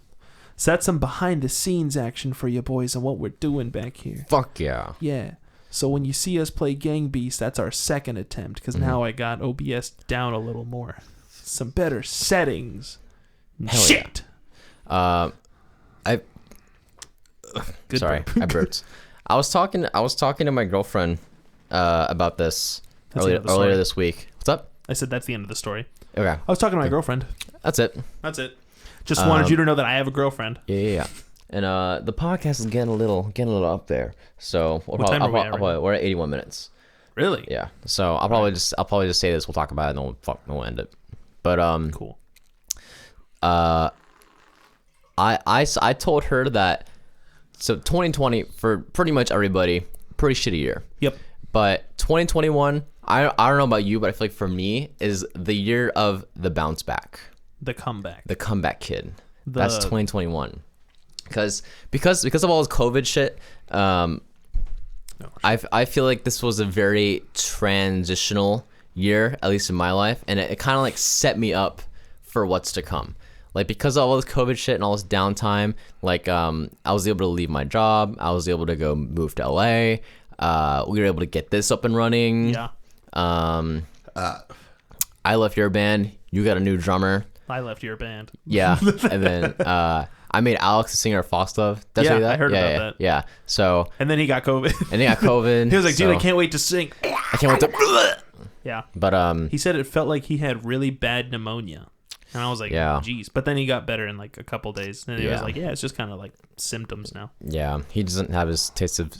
So that's some behind the scenes action for you boys and what we're doing back here. Fuck yeah. Yeah. So when you see us play Gang Beast, that's our second attempt because now I got OBS down a little more. Some better settings. Hell Shit. Yeah. Good Sorry, burp. I burped. I was talking to my girlfriend about this That's the end of the story. earlier this week. What's up? I said that's the end of the story. Okay. I was talking to my girlfriend. That's it. That's it. Just wanted you to know that I have a girlfriend. Yeah. And the podcast is getting a little up there. So What time are we at right now? we're at 81 minutes. Really? Yeah. So I'll probably just say this. We'll talk about it, and then we'll end it. But Cool. I told her that. So 2020 for pretty much everybody, pretty shitty year. Yep. But 2021, I don't know about you, but I feel like for me is the year of the bounce back, The comeback. the comeback kid. That's 2021. Because of all this COVID shit, I feel like this was a very transitional year, at least in my life, and it kind of like set me up for what's to come. Like because of all this COVID shit and all this downtime, like I was able to leave my job. I was able to go move to LA. We were able to get this up and running. Yeah. I left your band. You got a new drummer. I left your band. Yeah. And then I made Alex a singer of Fox Love. Did I Yeah, say that? I heard about that. Yeah. So And then he got COVID. and then I got COVID. He was like, dude, so I can't wait to sing. I can't wait to. Yeah. But He said it felt like he had really bad pneumonia. And I was like, Yeah. geez. But then he got better in like a couple days. And he was Yeah. like, yeah, it's just kind of like symptoms now. yeah, he doesn't have his sense of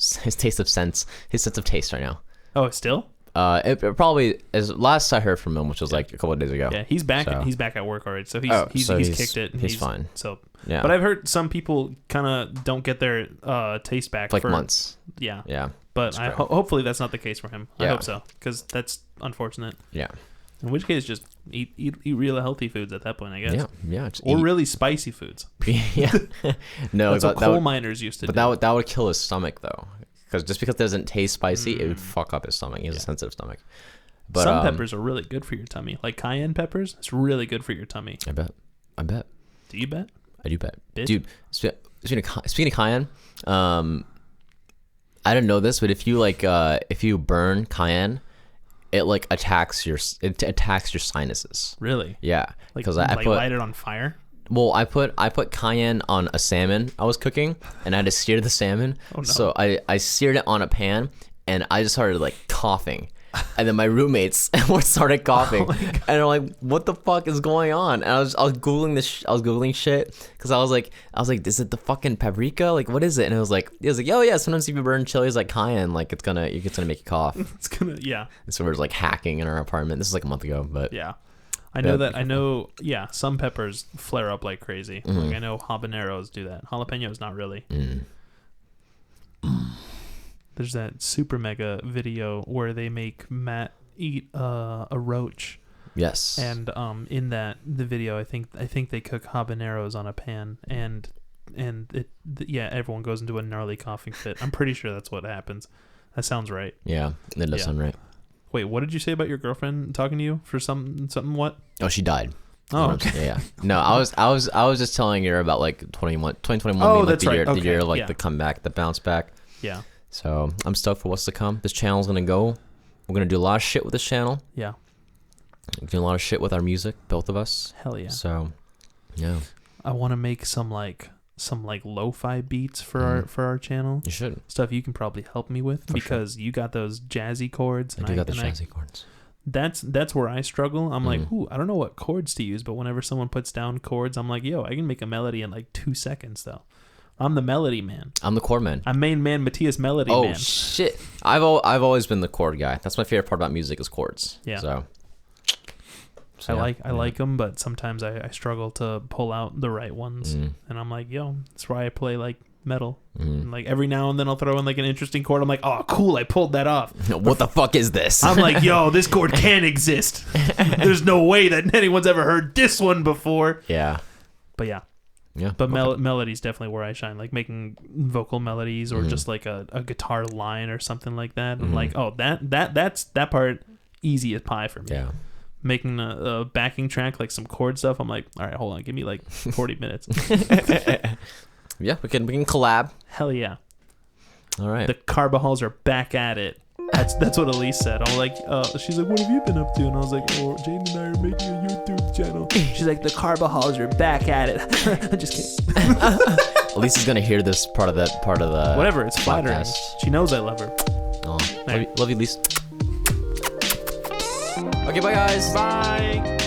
taste right now. Oh, still? It probably is last I heard from him, which was like a couple of days ago. Yeah, he's back. So- He's back at work already. So he's so kicked it. And he's fine. So, Yeah. But I've heard some people kind of don't get their taste back For like for months. Yeah. Yeah. But That's great. hopefully that's not the case for him. I Yeah. hope so, because that's unfortunate. Yeah. In which case, just eat real healthy foods at that point, I guess. Yeah. Yeah. just Or eat. really spicy foods. Yeah. No, That's what that coal would, miners used to but do. that would kill his stomach though, because just because it doesn't taste spicy, it would fuck up his stomach. He has a sensitive stomach. But Some peppers are really good for your tummy. Like cayenne peppers, it's really good for your tummy. I bet. Do you bet? I do bet. Bitch. Dude, speaking of cayenne, I didn't know this, but if you burn cayenne, it like attacks your sinuses. Really? Yeah, Like, because I put light it on fire? I put cayenne on a salmon I was cooking, and I had to sear the salmon. Oh, no. So I seared it on a pan, and I just started like coughing. And then my roommates started coughing, and I'm like, "What the fuck is going on?" And I was googling this. I was googling shit because I was like, "Is it the fucking paprika? Like, what is it?" And it was like, "Oh yeah, sometimes if you burn chilies like cayenne, like it's gonna make you cough." It's gonna, yeah. And so we're just like hacking in our apartment. This is like a month ago, but Yeah. I know, yeah, some peppers flare up like crazy. Like I know habaneros do that. Jalapenos, not really. There's that super mega video where they make Matt eat a roach, yes, and in the video, I think they cook habaneros on a pan, and everyone goes into a gnarly coughing fit. I'm pretty sure that's what happens. That sounds right. yeah, that does sound right. Wait, what did you say about your girlfriend talking to you for something? What? Oh, she died. Oh, okay. Yeah. No, I was just telling her about like 2021 Oh, being like that's the year, right. the year of Okay, like yeah. the comeback, the bounce back. Yeah. So I'm stoked for what's to come. This channel's gonna go. We're gonna do a lot of shit with this channel. Yeah. We're doing a lot of shit with our music, both of us. Hell yeah. So, yeah. I want to make some like some like lo-fi beats for our channel. You should. Stuff you can probably help me with because you got those jazzy chords. I do got the jazzy chords. That's where I struggle. I'm like, ooh, I don't know what chords to use, but whenever someone puts down chords, I'm like, yo, I can make a melody in like 2 seconds though. I'm the melody man. I'm the chord man. I'm main man Matthias melody man. Oh shit! I've always been the chord guy. That's my favorite part about music is chords. Yeah. So I like them, but sometimes I struggle to pull out the right ones, and I'm like, yo, that's why I play like metal. And like every now and then I'll throw in like an interesting chord. I'm like, oh, cool, I pulled that off. What the fuck is this? I'm like, yo, this chord can't exist. There's no way that anyone's ever heard this one before. Yeah. But yeah. Yeah. But melody's definitely where I shine, like making vocal melodies or just like a guitar line or something like that. I'm like, oh, that's that part easy as pie for me. Yeah. Making a backing track, like some chord stuff, I'm like, all right, hold on, give me like 40 minutes. Yeah, we can collab. Hell yeah. All right. The Carbahalls are back at it. That's what Elise said. I'm like, she's like, what have you been up to? And I was like, oh, Jane and I are making a YouTube channel. She's like, the Carbahalls are back at it. I'm just kidding. Elisa's gonna hear this part of the whatever. It's flattering. podcast. She knows I love her. Oh, love you, Elise. Okay, bye guys. Bye.